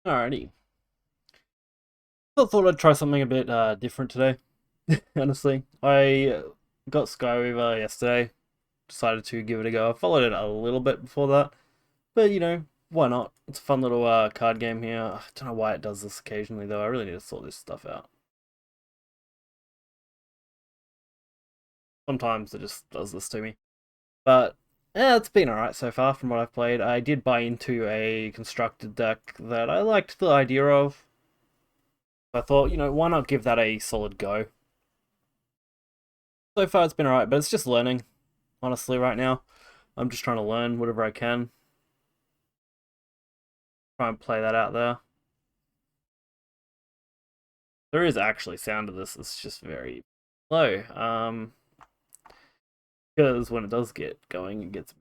Alrighty. I thought I'd try something a bit different today, honestly. I got Skyweaver yesterday, decided to give it a go. I followed it a little bit before that, but why not? It's a fun little card game here. I don't know why it does this occasionally though. I really need to sort this stuff out. Sometimes it just does this to me. But yeah, it's been alright so far from what I've played. I did buy into a constructed deck that I liked the idea of. I thought, why not give that a solid go? So far it's been alright, but it's just learning, honestly, right now. I'm just trying to learn whatever I can. Try and play that out there. There is actually sound to this, it's just very low. Because when it does get going, it gets...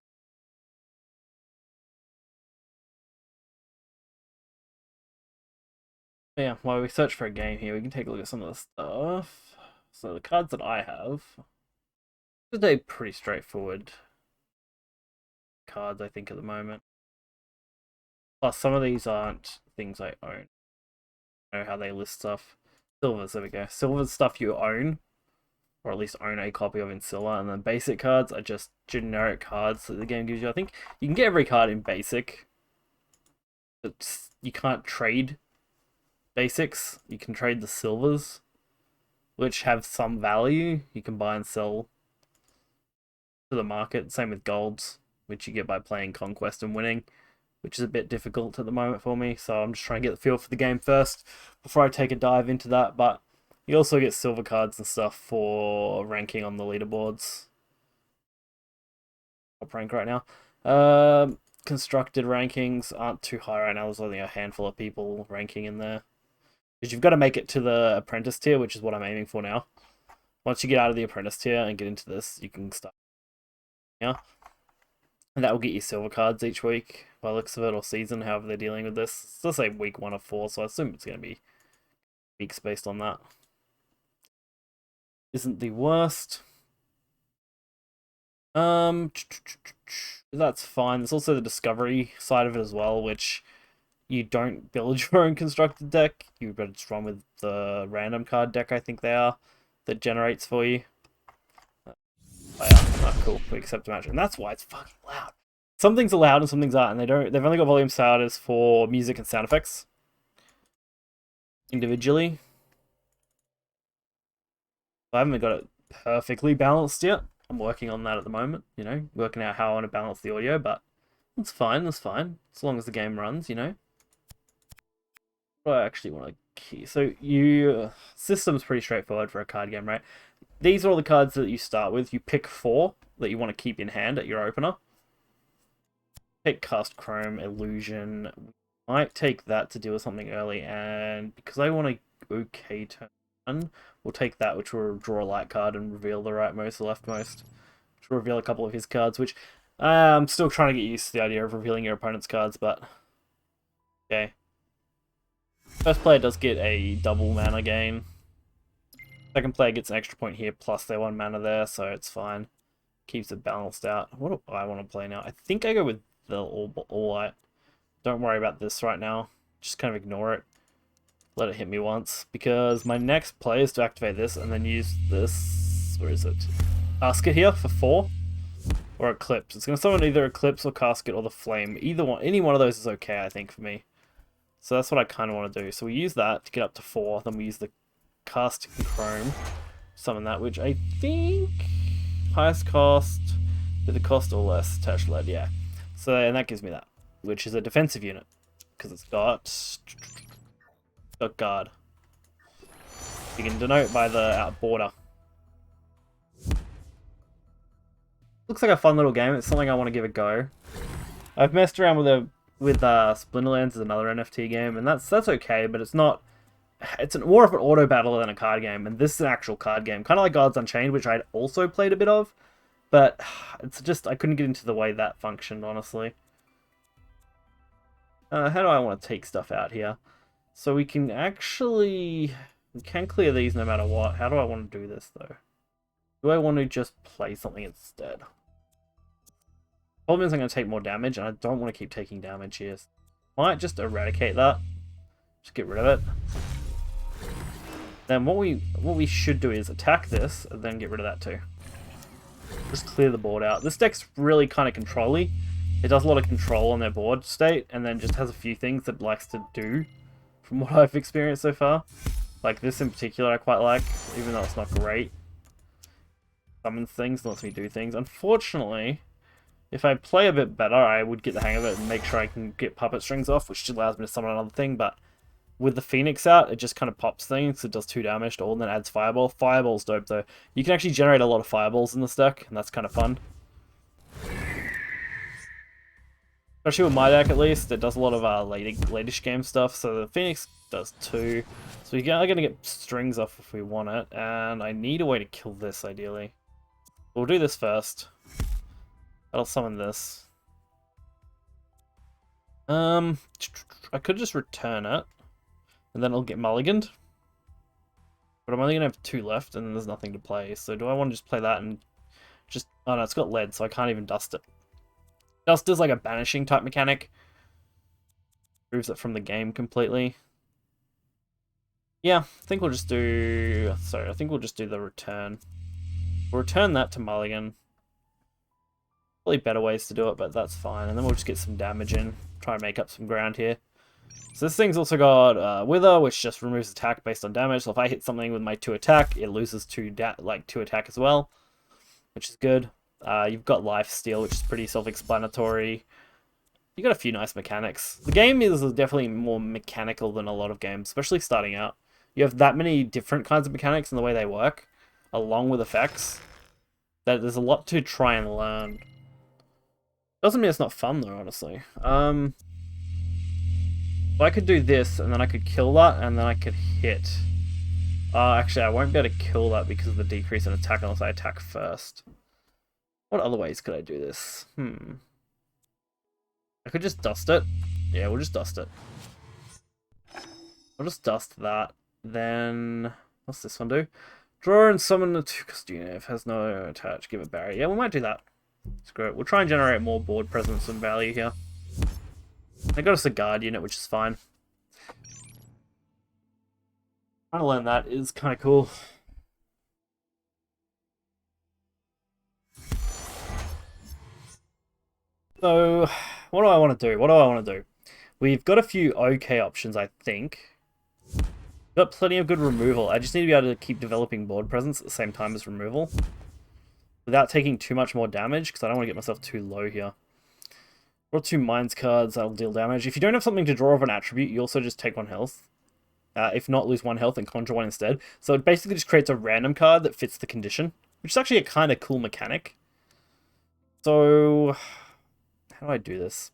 Yeah, while we search for a game here, we can take a look at some of the stuff. So the cards that I have, they're pretty straightforward cards, I think, at the moment. Plus, some of these aren't things I own. I know how they list stuff. Silvers, there we go. Silver's stuff you own, or at least own a copy of in Silver, and then basic cards are just generic cards that the game gives you. I think you can get every card in basic. You can't trade basics. You can trade the silvers, which have some value. You can buy and sell to the market. Same with golds, which you get by playing Conquest and winning, which is a bit difficult at the moment for me. So I'm just trying to get the feel for the game first before I take a dive into that. But you also get silver cards and stuff for ranking on the leaderboards. Top rank right now. Constructed rankings aren't too high right now. There's only a handful of people ranking in there. Because you've got to make it to the apprentice tier, which is what I'm aiming for now. Once you get out of the apprentice tier and get into this, you can start. Yeah. And that will get you silver cards each week, by the looks of it, or season, however they're dealing with this. It's just like week 1 of 4, so I assume it's going to be weeks based on that. Isn't the worst. That's fine. There's also the discovery side of it as well, which you don't build your own constructed deck. You better just run with the random card deck, I think they are, that generates for you. Oh yeah, oh, cool. We accept a match, and that's why it's fucking loud. Some things are loud and some things aren't, and they've only got volume sliders for music and sound effects individually. I haven't got it perfectly balanced yet. I'm working on that at the moment, working out how I want to balance the audio, but that's fine, as long as the game runs, What do I actually want to key? So system's pretty straightforward for a card game, right? These are all the cards that you start with. You pick 4 that you want to keep in hand at your opener. Pick Cast Chrome, Illusion. Might take that to deal with something early, and because I want a okay turn, we'll take that, which will draw a light card and reveal the rightmost, the leftmost. Which will reveal a couple of his cards, which I'm still trying to get used to the idea of revealing your opponent's cards, but okay. First player does get a double mana gain. Second player gets an extra point here, plus their 1 mana there, so it's fine. Keeps it balanced out. What do I want to play now? I think I go with the all light. Don't worry about this right now. Just kind of ignore it. Let it hit me once. Because my next play is to activate this and then use this... Where is it? Casket here for 4. Or Eclipse. It's going to summon either Eclipse or Casket or the Flame. Either one. Any one of those is okay, I think, for me. So that's what I kind of want to do. So we use that to get up to 4. Then we use the Cast Chrome. Summon that, which I think... Highest cost, with the cost or less attached lead, yeah. So, and that gives me that, which is a defensive unit, because it's got guard. You can denote by the border. Looks like a fun little game. It's something I want to give a go. I've messed around with Splinterlands as another NFT game, and that's okay, but it's not. It's more of an auto battle than a card game, and this is an actual card game, kind of like Gods Unchained, which I'd also played a bit of, but it's just I couldn't get into the way that functioned, honestly. How do I want to take stuff out here? So we can clear these no matter what. How do I want to do this though? Do I want to just play something instead? Problem is I'm going to take more damage, and I don't want to keep taking damage here. Might just eradicate that. Just get rid of it. Then what we should do is attack this, and then get rid of that too. Just clear the board out. This deck's really kind of control-y. It does a lot of control on their board state, and then just has a few things that it likes to do, from what I've experienced so far. Like this in particular I quite like, even though it's not great. Summons things, lets me do things. Unfortunately, if I play a bit better, I would get the hang of it and make sure I can get puppet strings off, which allows me to summon another thing, but with the Phoenix out, it just kind of pops things. It does 2 damage to all and then adds Fireball. Fireball's dope though. You can actually generate a lot of Fireballs in this deck, and that's kind of fun. Especially with my deck at least, it does a lot of latish game stuff, so the Phoenix does 2. So we are going to get strings off if we want it, and I need a way to kill this ideally. We'll do this first. I'll summon this. I could just return it, and then it'll get mulliganed. But I'm only going to have 2 left, and there's nothing to play. So do I want to just play that and just... Oh no, it's got lead, so I can't even dust it. Dust is like a banishing type mechanic. Removes it from the game completely. Yeah, I think we'll just do... Sorry, I think we'll just do the return. We'll return that to mulligan. Probably better ways to do it, but that's fine. And then we'll just get some damage in. Try and make up some ground here. So this thing's also got Wither, which just removes attack based on damage. So if I hit something with my 2 attack, it loses 2 attack as well, which is good. You've got Lifesteal, which is pretty self-explanatory. You got a few nice mechanics. The game is definitely more mechanical than a lot of games, especially starting out. You have that many different kinds of mechanics and the way they work, along with effects, that there's a lot to try and learn. Doesn't mean it's not fun though, honestly. I could do this, and then I could kill that, and then I could hit. Actually, I won't be able to kill that because of the decrease in attack unless I attack first. What other ways could I do this? I could just dust it. Yeah, we'll just dust it. I'll just dust that. Then, what's this one do? Draw and summon the 2 Custodian. Has no attach. Give it barrier. Yeah, we might do that. Screw it. We'll try and generate more board presence and value here. They got us a guard unit, which is fine. Trying to learn that is kind of cool. So, what do I want to do? What do I want to do? We've got a few okay options, I think. Got plenty of good removal. I just need to be able to keep developing board presence at the same time as removal, without taking too much more damage, because I don't want to get myself too low here. Draw 2 Minds cards, that'll deal damage. If you don't have something to draw of an attribute, you also just take 1 health. If not, lose 1 health and conjure 1 instead. So it basically just creates a random card that fits the condition, which is actually a kind of cool mechanic. So, how do I do this?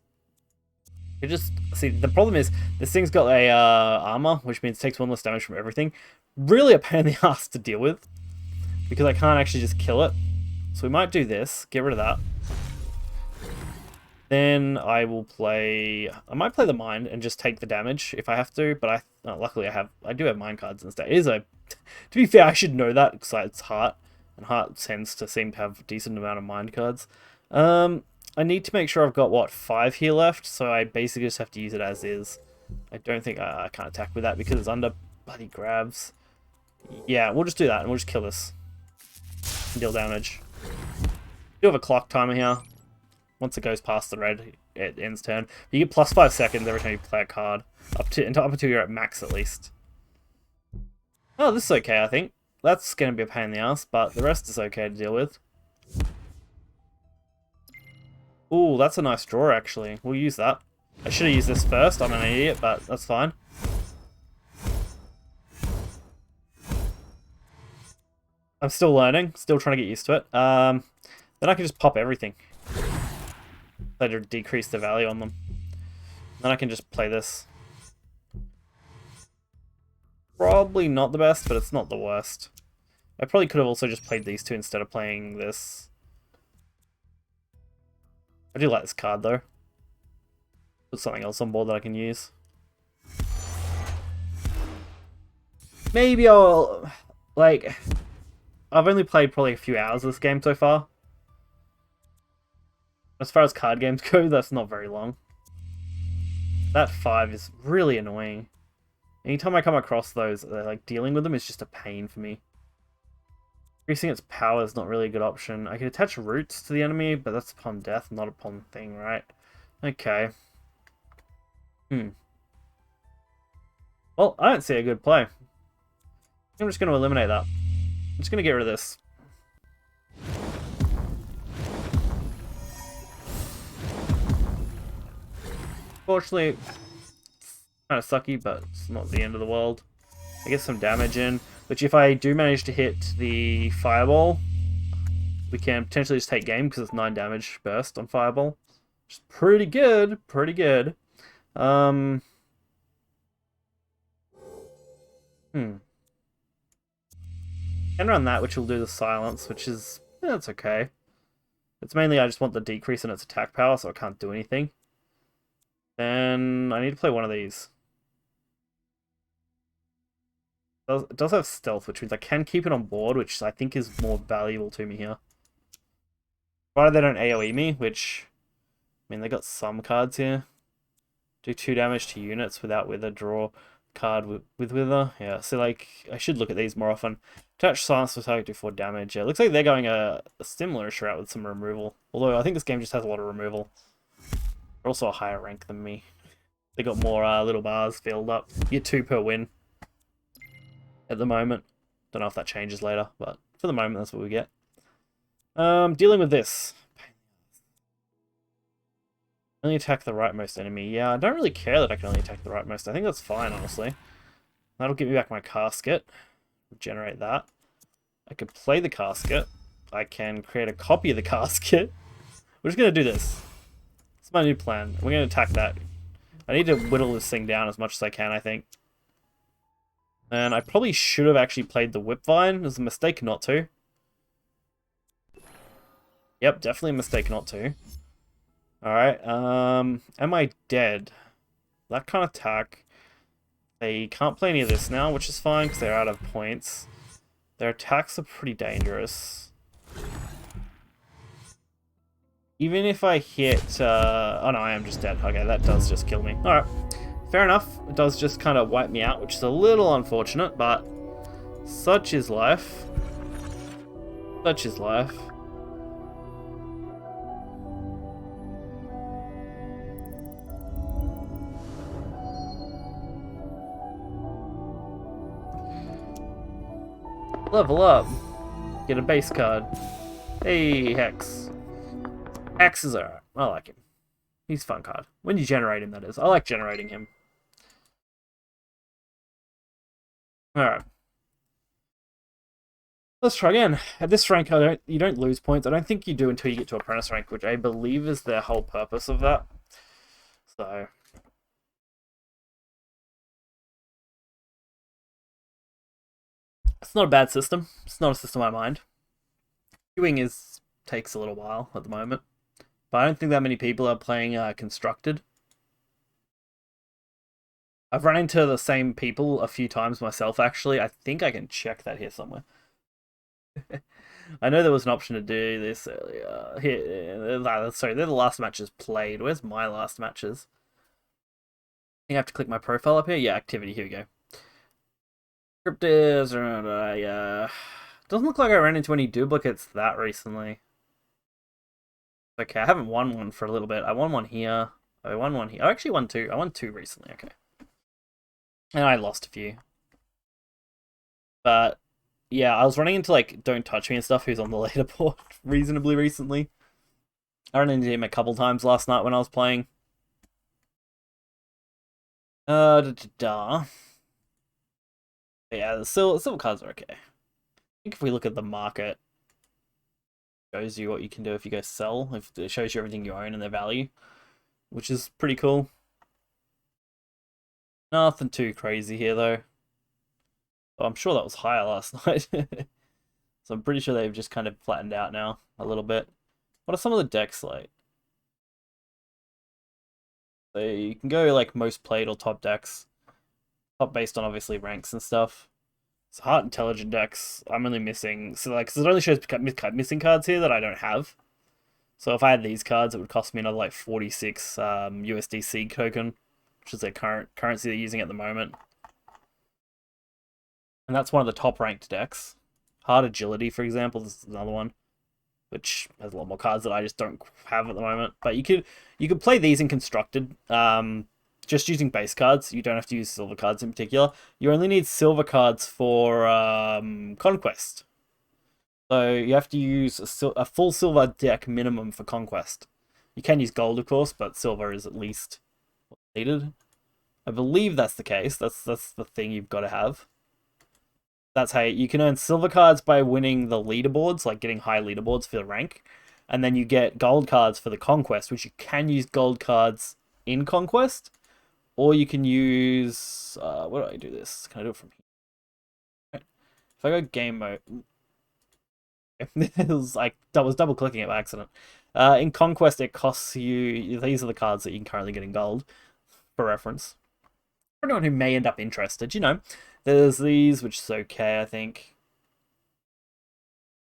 You just see, the problem is this thing's got a armor, which means it takes 1 less damage from everything. Really a pain in the ass to deal with, because I can't actually just kill it. So we might do this, get rid of that. Then I will play... I might play the Mind and just take the damage if I have to, but luckily I do have Mind cards instead. It is a... To be fair, I should know that, because it's Heart, and Heart tends to seem to have a decent amount of Mind cards. I need to make sure I've got, what, 5 here left, so I basically just have to use it as is. I don't think I can't attack with that because it's under bloody grabs. Yeah, we'll just do that, and we'll just kill this. Deal damage. You have a clock timer here. Once it goes past the red, it ends turn. You get plus 5 seconds every time you play a card. Up until you're at max, at least. Oh, this is okay, I think. That's going to be a pain in the ass, but the rest is okay to deal with. Ooh, that's a nice draw, actually. We'll use that. I should have used this first. I'm an idiot, but that's fine. I'm still learning. Still trying to get used to it. Then I can just pop everything. To decrease the value on them. Then I can just play this. Probably not the best, but it's not the worst. I probably could have also just played these 2 instead of playing this. I do like this card though. Put something else on board that I can use. Maybe I'll... Like... I've only played probably a few hours of this game so far. As far as card games go, that's not very long. That 5 is really annoying. Anytime I come across those, like dealing with them is just a pain for me. Increasing its power is not really a good option. I can attach roots to the enemy, but that's upon death, not upon thing, right? Okay. Well, I don't see a good play. I'm just going to eliminate that. I'm just going to get rid of this. Fortunately, it's kind of sucky, but it's not the end of the world. I get some damage in, which if I do manage to hit the fireball, we can potentially just take game because it's 9 damage burst on fireball. Which is pretty good, pretty good. And run that, which will do the silence, which is, that's okay. It's mainly I just want the decrease in its attack power, so I can't do anything. Then I need to play one of these. It does have stealth, which means I can keep it on board, which I think is more valuable to me here. Provided they don't AoE me, which, I mean, they got some cards here. Do 2 damage to units without Wither, draw card with Wither. Yeah, so like, I should look at these more often. Touch silence for target, do 4 damage. Yeah, it looks like they're going a similar-ish route with some removal. Although I think this game just has a lot of removal. They're also a higher rank than me. They got more little bars filled up. You get 2 per win at the moment. Don't know if that changes later, but for the moment, that's what we get. Dealing with this. Only attack the rightmost enemy. Yeah, I don't really care that I can only attack the rightmost. I think that's fine, honestly. That'll give me back my casket. Regenerate that. I can play the casket. I can create a copy of the casket. We're just going to do this. It's my new plan. We're going to attack that. I need to whittle this thing down as much as I can, I think. And I probably should have actually played the Whipvine. It was a mistake not to. Yep, definitely a mistake not to. Alright, am I dead? That can't attack. They can't play any of this now, which is fine because they're out of points. Their attacks are pretty dangerous. Even if I hit... oh no, I am just dead. Okay, that does just kill me. Alright, fair enough. It does just kind of wipe me out, which is a little unfortunate, but such is life. Such is life. Level up. Get a base card. Hey, Hex. Hex is alright. I like him. He's a fun card. When you generate him, that is. I like generating him. Alright. Let's try again. At this rank, you don't lose points. I don't think you do until you get to apprentice rank, which I believe is the whole purpose of that. So... it's not a bad system. It's not a system I mind. Queuing takes a little while at the moment. But I don't think that many people are playing Constructed. I've run into the same people a few times myself, actually. I think I can check that here somewhere. I know there was an option to do this earlier. Here, sorry, they're the last matches played. Where's my last matches? I think I have to click my profile up here. Yeah, activity. Here we go. Cryptids, doesn't look like I ran into any duplicates that recently. Okay, I haven't won one for a little bit. I won one here. I won one here. I actually won 2. I won 2 recently, okay. And I lost a few. But, yeah, I was running into, like, Don't Touch Me and stuff, who's on the leaderboard reasonably recently. I ran into him a couple times last night when I was playing. Yeah, the silver cards are okay. I think if we look at the market, it shows you what you can do if you go sell. If it shows you everything you own and their value, which is pretty cool. Nothing too crazy here though. Oh, I'm sure that was higher last night. So I'm pretty sure they've just kind of flattened out now a little bit. What are some of the decks like? So you can go like most played or top decks. Top based on obviously ranks and stuff. It's Heart Intelligent decks. I'm only missing... so like, 'cause it only shows missing cards here that I don't have. So if I had these cards, it would cost me another like 46 USDC token, which is their current currency they're using at the moment. And that's one of the top ranked decks. Hard Agility, for example, this is another one, which has a lot more cards that I just don't have at the moment. But you could play these in Constructed, just using base cards. You don't have to use silver cards in particular. You only need silver cards for Conquest. So you have to use a full silver deck minimum for Conquest. You can use gold, of course, but silver is at least what's needed. I believe that's the case. That's the thing you've got to have. That's how you can earn silver cards by winning the leaderboards, like getting high leaderboards for the rank. And then you get gold cards for the Conquest, which you can use gold cards in Conquest. Or you can use... where do I do this? Can I do it from here? If I go game mode... it was like, I was double clicking it by accident. In Conquest, it costs you... These are the cards that you can currently get in gold, for reference. For anyone who may end up interested, you know, there's these, which is okay, I think.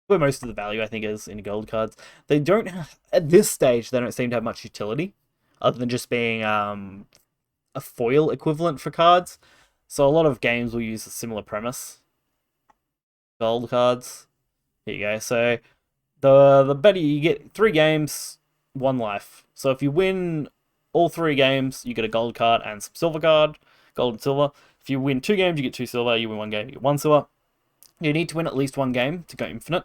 Where most of the value, I think, is in gold cards. They don't... At this stage, they don't seem to have much utility, other than just being a foil equivalent for cards. So a lot of games will use a similar premise. Gold cards. Here you go. So the better you get, 3 games, 1 life. So if you win all 3 games, you get a gold card and some silver card, gold and silver. If you win 2 games, you get 2 silver. You win 1 game, you get 1 silver. You need to win at least 1 game to go infinite,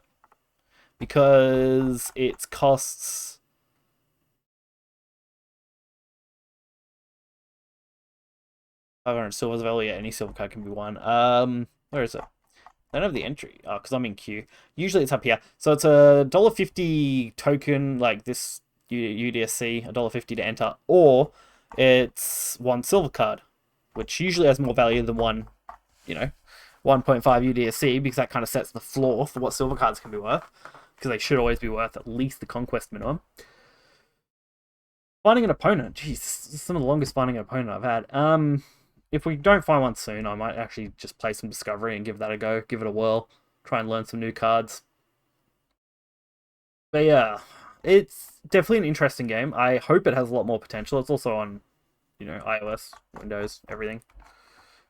because it costs 500 silvers value. Yeah, any silver card can be won. Where is it? I don't have the entry. Oh, because I'm in queue. Usually it's up here. So it's a $1.50 token, like this UDSC, $1.50 to enter, or it's 1 silver card, which usually has more value than 1, you know, 1.5 UDSC, because that kind of sets the floor for what silver cards can be worth, because they should always be worth at least the Conquest minimum. Finding an opponent. Jeez, this is some of the longest finding an opponent I've had. If we don't find one soon, I might actually just play some Discovery and give that a go, give it a whirl, try and learn some new cards. But yeah, it's definitely an interesting game. I hope it has a lot more potential. It's also on, you know, iOS, Windows, everything,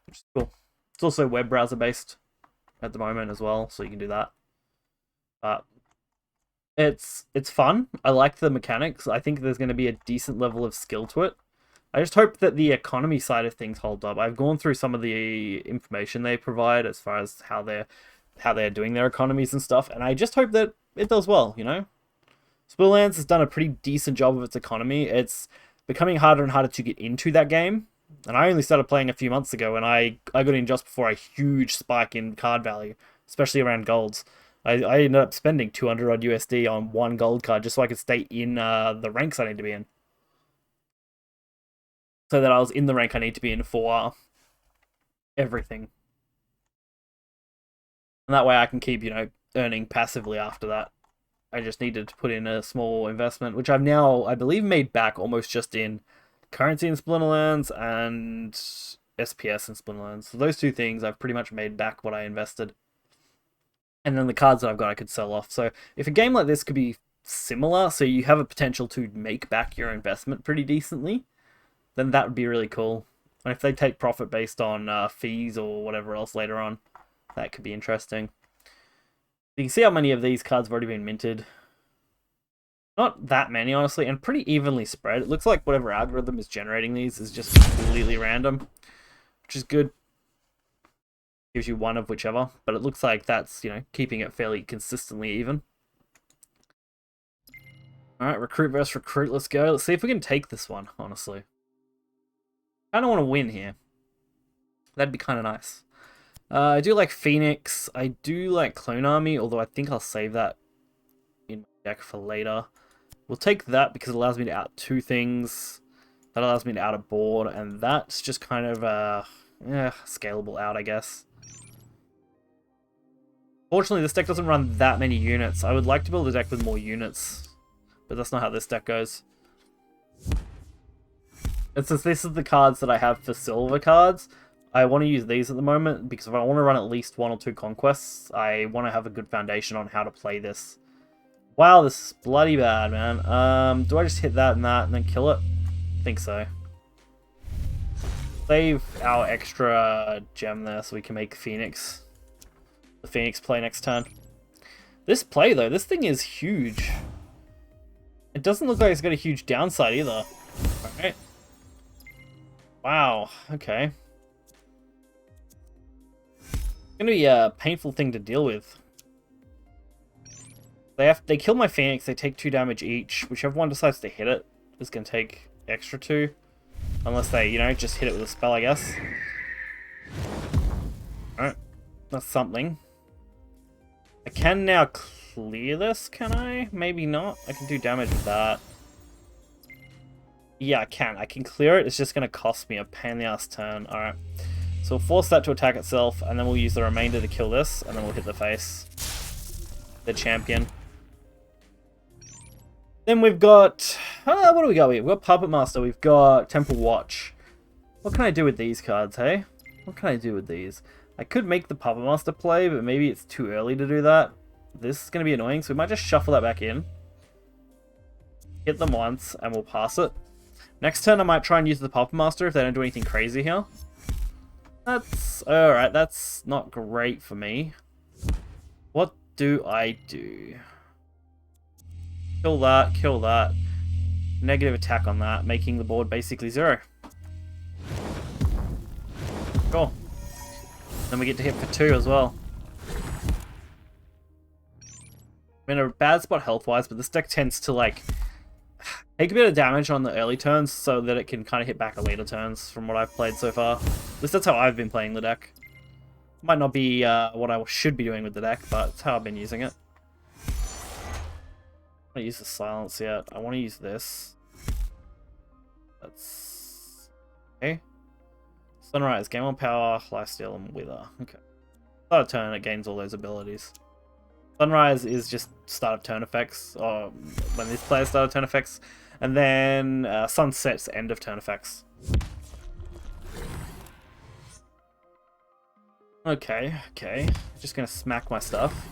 which is cool. It's also web browser based at the moment as well, so you can do that. It's fun. I like the mechanics. I think there's going to be a decent level of skill to it. I just hope that the economy side of things hold up. I've gone through some of the information they provide as far as how they're doing their economies and stuff, and I just hope that it does well, you know? Spilllands has done a pretty decent job of its economy. It's becoming harder and harder to get into that game, and I only started playing a few months ago, and I got in just before a huge spike in card value, especially around golds. I ended up spending 200 odd USD on 1 gold card just so I could stay in the ranks I need to be in. So that I was in the rank I need to be in for everything. And that way I can keep, you know, earning passively after that. I just needed to put in a small investment, which I've now, I believe, made back almost just in currency in Splinterlands and SPS in Splinterlands. So those 2 things, I've pretty much made back what I invested. And then the cards that I've got I could sell off. So if a game like this could be similar, so you have a potential to make back your investment pretty decently, then that would be really cool. And if they take profit based on fees or whatever else later on, that could be interesting. You can see how many of these cards have already been minted. Not that many, honestly, and pretty evenly spread. It looks like whatever algorithm is generating these is just completely random, which is good. Gives you 1 of whichever, but it looks like that's, you know, keeping it fairly consistently even. Alright, recruit versus recruit, let's go. Let's see if we can take this one, honestly. I kind of want to win here. That'd be kind of nice. I do like Phoenix. I do like Clone Army, although I think I'll save that in my deck for later. We'll take that because it allows me to out 2 things. That allows me to out a board, and that's just kind of scalable out, I guess. Fortunately, this deck doesn't run that many units. I would like to build a deck with more units, but that's not how this deck goes. And since this is the cards that I have for silver cards, I want to use these at the moment, because if I want to run at least 1 or 2 conquests, I want to have a good foundation on how to play this. Wow, this is bloody bad, man. Do I just hit that and then kill it? I think so. Save our extra gem there so we can make Phoenix. the Phoenix play next turn. This play, though, this thing is huge. It doesn't look like it's got a huge downside either. Alright. Wow, okay. It's gonna be a painful thing to deal with. They kill my Phoenix, they take 2 damage each. Whichever one decides to hit it is gonna take extra 2. Unless they, you know, just hit it with a spell, I guess. Alright. That's something. I can now clear this, can I? Maybe not. I can do damage with that. Yeah, I can. I can clear it. It's just going to cost me a pain in the ass turn. Alright. So we'll force that to attack itself, and then we'll use the remainder to kill this, and then we'll hit the face. The champion. Then we've got... what do we got? We've got Puppet Master. We've got Temple Watch. What can I do with these cards, hey? What can I do with these? I could make the Puppet Master play, but maybe it's too early to do that. This is going to be annoying, so we might just shuffle that back in. Hit them once, and we'll pass it. Next turn, I might try and use the Puppet Master if they don't do anything crazy here. That's... alright, that's not great for me. What do I do? Kill that, kill that. Negative attack on that, making the board basically 0. Cool. Then we get to hit for 2 as well. I'm in a bad spot health-wise, but this deck tends to, like, take a bit of damage on the early turns so that it can kind of hit back at later turns from what I've played so far. At least that's how I've been playing the deck. Might not be what I should be doing with the deck, but it's how I've been using it. I don't use the silence yet. I want to use this. That's... okay. Sunrise, Game on Power, Lifesteal, and Wither. Okay. Start of turn, it gains all those abilities. Sunrise is just start of turn effects, or when these players start of turn effects. And then Sunset's end of turn effects. Okay, okay. Just gonna smack my stuff.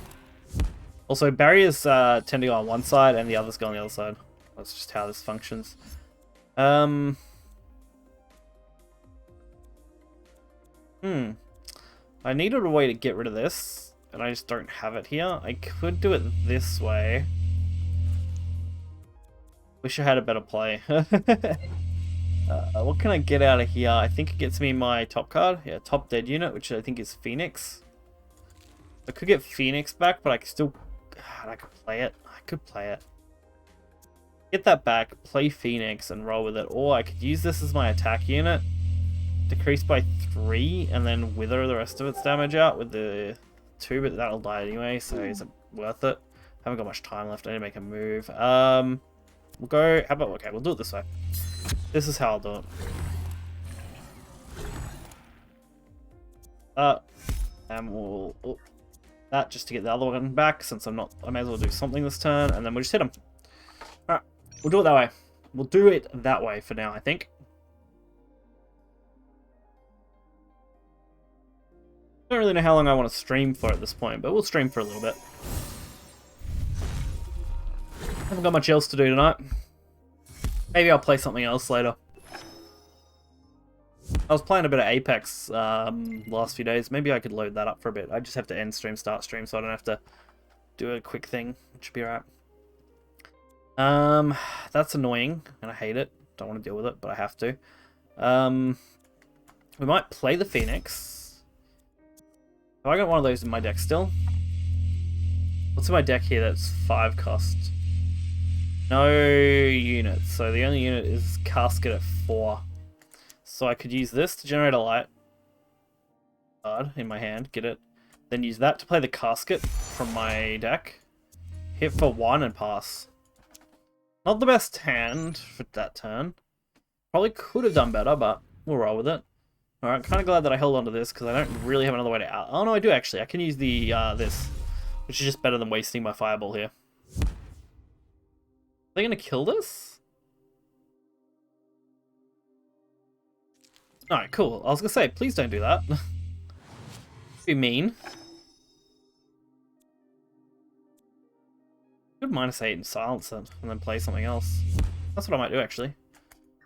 Also, barriers tend to go on one side and the others go on the other side. That's just how this functions. I needed a way to get rid of this, and I just don't have it here. I could do it this way. Wish I had a better play. What can I get out of here? I think it gets me my top card. Yeah, top dead unit, which I think is Phoenix. I could get Phoenix back, but I could still... God, I could play it. I could play it. Get that back, play Phoenix, and roll with it. Or I could use this as my attack unit. Decrease by 3, and then wither the rest of its damage out with the 2, but that'll die anyway, so is it worth it? Haven't got much time left. I need to make a move. We'll go... how about... okay, we'll do it this way. This is how I'll do it. And we'll... oh, that just to get the other one back, since I'm not... I may as well do something this turn, and then we'll just hit him. Alright, we'll do it that way. We'll do it that way for now, I think. Don't really know how long I want to stream for at this point, but we'll stream for a little bit. Haven't got much else to do tonight. Maybe I'll play something else later. I was playing a bit of Apex last few days. Maybe I could load that up for a bit. I just have to end stream, start stream, so I don't have to do a quick thing, which should be alright. That's annoying, and I hate it. Don't want to deal with it, but I have to. We might play the Phoenix. Have I got one of those in my deck still? What's in my deck here that's 5 cost? No units, so the only unit is Casket at 4. So I could use this to generate a light card in my hand, get it. Then use that to play the Casket from my deck. Hit for 1 and pass. Not the best hand for that turn. Probably could have done better, but we'll roll with it. Alright, kind of glad that I held on to this, because I don't really have another way to out... oh no, I do actually. I can use the this, which is just better than wasting my Fireball here. Are they going to kill this? Alright, cool. I was going to say, please don't do that. Be mean. Could -8 and silence it, and then play something else. That's what I might do, actually.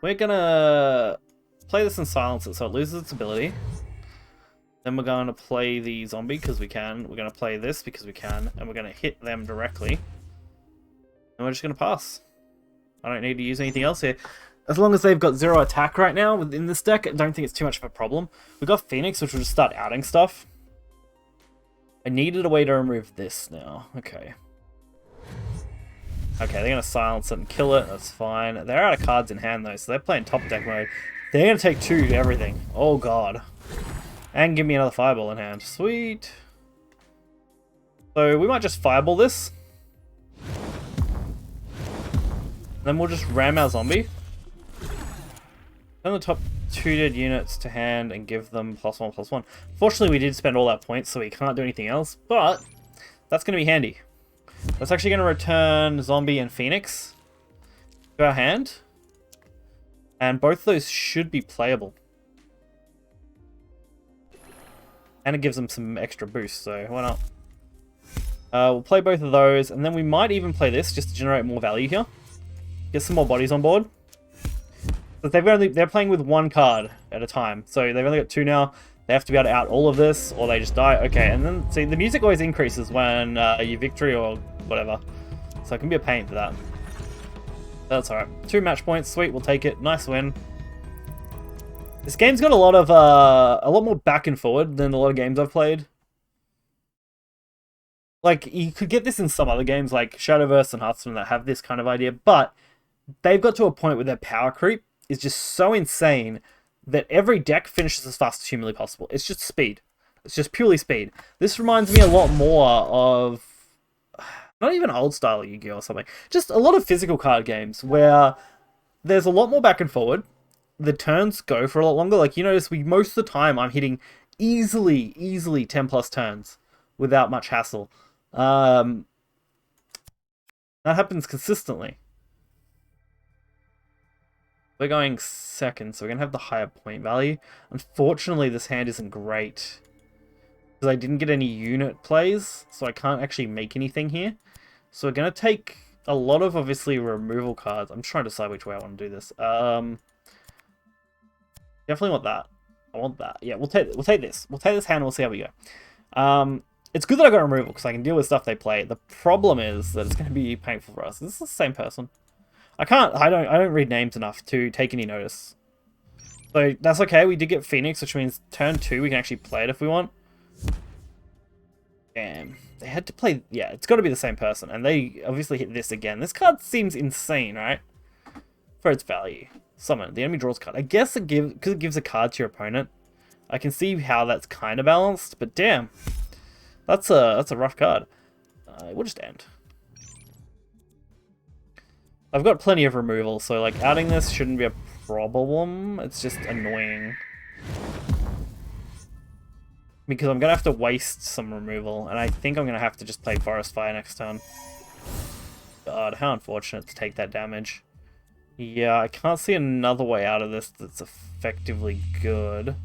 We're going to... play this and silence it so it loses its ability. Then we're going to play the zombie because we can. We're going to play this because we can. And we're going to hit them directly. And we're just going to pass. I don't need to use anything else here. As long as they've got 0 attack right now within this deck, I don't think it's too much of a problem. We've got Phoenix, which will just start outing stuff. I needed a way to remove this now. Okay. Okay, they're going to silence it and kill it. That's fine. They're out of cards in hand, though, so they're playing top deck mode. They're going to take 2 to everything. Oh, God. And give me another Fireball in hand. Sweet. So we might just Fireball this. Then we'll just ram our zombie. Turn the top 2 dead units to hand and give them +1/+1. Fortunately, we did spend all our points, so we can't do anything else, but that's going to be handy. That's actually going to return Zombie and Phoenix to our hand. And both of those should be playable. And it gives them some extra boost, so why not? We'll play both of those, and then we might even play this just to generate more value here. Get some more bodies on board. But they're playing with 1 card at a time, so they've only got 2 now. They have to be able to out all of this, or they just die. Okay, and then see the music always increases when you victory or whatever, so it can be a pain for that. That's alright. 2 match points, sweet. We'll take it. Nice win. This game's got a lot more back and forward than a lot of games I've played. Like, you could get this in some other games like Shadowverse and Hearthstone that have this kind of idea, but they've got to a point where their power creep is just so insane that every deck finishes as fast as humanly possible. It's just speed. It's just purely speed. This reminds me a lot more of not even old style Yu-Gi-Oh! Or something. Just a lot of physical card games where there's a lot more back and forward. The turns go for a lot longer. Like, you notice most of the time I'm hitting easily 10 plus turns without much hassle. That happens consistently. We're going second, so we're going to have the higher point value. Unfortunately, this hand isn't great, because I didn't get any unit plays, so I can't actually make anything here. So we're going to take a lot of, obviously, removal cards. I'm trying to decide which way I want to do this. Definitely want that. I want that. Yeah, we'll take this. We'll take this hand and we'll see how we go. It's good that I got removal, because I can deal with stuff they play. The problem is that it's going to be painful for us. Is this the same person? I don't read names enough to take any notice. So that's okay. We did get Phoenix, which means turn 2 we can actually play it if we want. Damn. They had to play... Yeah, it's got to be the same person. And they obviously hit this again. This card seems insane, right? For its value. Summon. The enemy draws a card. I guess because it gives a card to your opponent. I can see how that's kind of balanced, but damn. That's a rough card. We'll just end. I've got plenty of removal, so like adding this shouldn't be a problem. It's just annoying. Because I'm going to have to waste some removal, and I think I'm going to have to just play Forest Fire next turn. God, how unfortunate to take that damage. Yeah, I can't see another way out of this that's effectively good.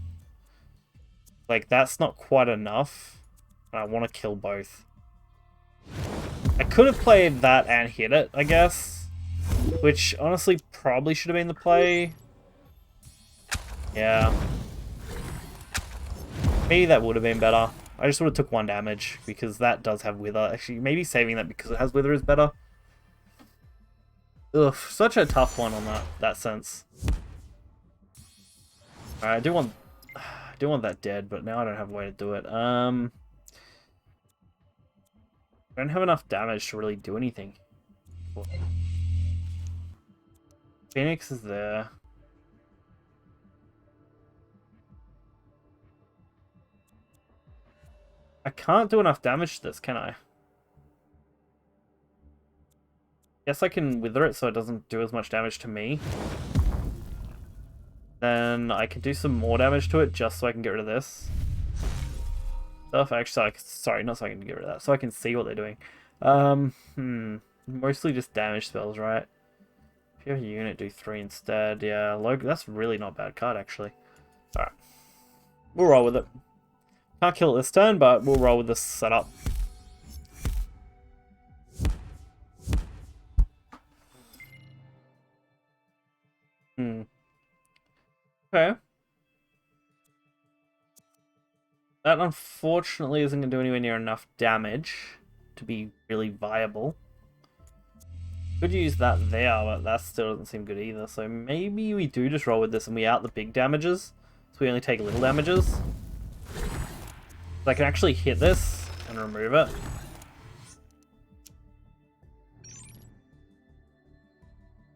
Like, that's not quite enough, and I want to kill both. I could have played that and hit it, I guess. Which, honestly, probably should have been the play. Yeah. Maybe that would have been better. I just would have took 1 damage, because that does have Wither. Actually, maybe saving that because it has Wither is better. Ugh, such a tough one on that sense. Alright, I do want that dead, but now I don't have a way to do it. I don't have enough damage to really do anything. Phoenix is there. I can't do enough damage to this, can I? Guess I can wither it so it doesn't do as much damage to me. Then I can do some more damage to it just so I can get rid of this stuff. Actually, sorry, not so I can get rid of that. So I can see what they're doing. Mostly just damage spells, right? If you have a unit, do 3 instead. Yeah, that's really not a bad card, actually. Alright. We'll roll with it. Can't kill it this turn, but we'll roll with this setup. Okay. That unfortunately isn't going to do anywhere near enough damage to be really viable. Could use that there, but that still doesn't seem good either. So maybe we do just roll with this and we out the big damages. So we only take little damages. So I can actually hit this and remove it.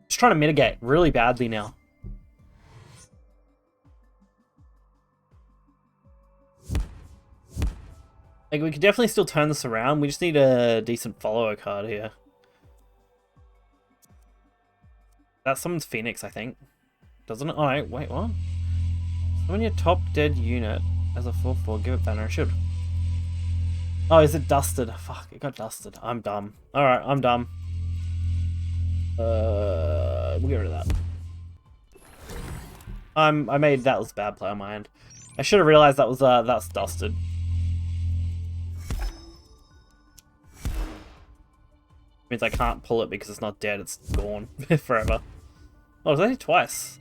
Just trying to mitigate really badly now. Like, we could definitely still turn this around. We just need a decent follower card here. That summons Phoenix, I think. Doesn't it? Oh, wait, what? Summon your top dead unit as a 4/4. Give it banner. It should. Oh, is it dusted? Fuck, it got dusted. I'm dumb. Alright, I'm dumb. We'll get rid of that. That was a bad play on my end. I should have realized that was that's dusted. Means I can't pull it because it's not dead, it's gone forever. Oh, was that hit twice?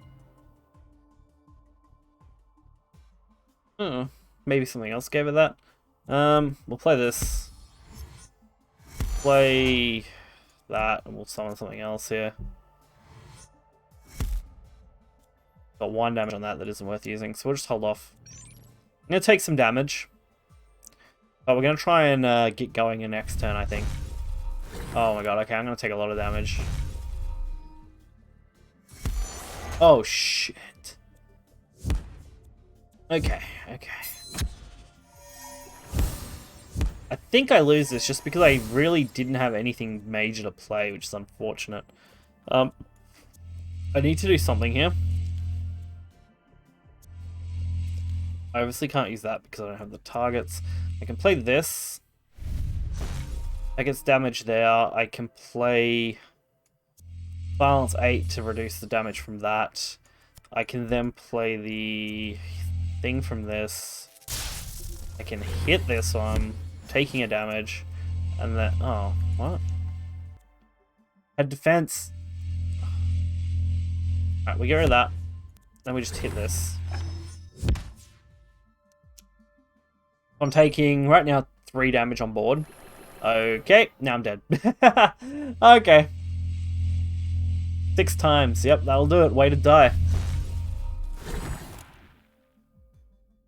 Oh, maybe something else gave it that. We'll play this. Play that, and we'll summon something else here. Got 1 damage on that isn't worth using, so we'll just hold off. I'm gonna take some damage. But we're gonna try and get going in next turn, I think. Oh my god, okay, I'm gonna take a lot of damage. Oh shit. Okay. I think I lose this just because I really didn't have anything major to play, which is unfortunate. I need to do something here. I obviously can't use that because I don't have the targets. I can play this. That gets damage there. I can play Balance 8 to reduce the damage from that. I can then play the thing from this. I can hit this one, taking a damage, and then... Oh, what? Had defense. Alright, we get rid of that. Then we just hit this. I'm taking, right now, 3 damage on board. Okay, now I'm dead. Okay. 6 times. Yep, that'll do it. Way to die.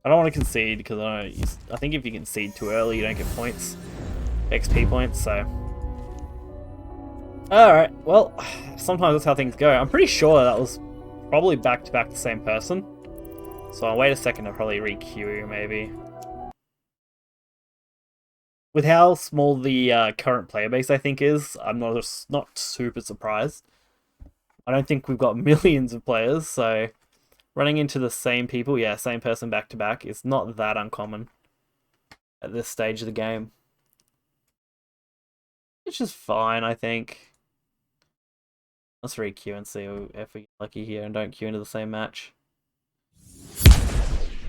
I don't want to concede because I think if you concede too early, you don't get points. XP points, so... Alright, well, sometimes that's how things go. I'm pretty sure that was probably back-to-back the same person. So I'll wait a second to probably re-queue maybe. With how small the current player base I think is, I'm not super surprised. I don't think we've got millions of players, so running into the same people, yeah, same person back to back, is not that uncommon at this stage of the game. Which is fine, I think. Let's re-queue and see if we get lucky here and don't queue into the same match.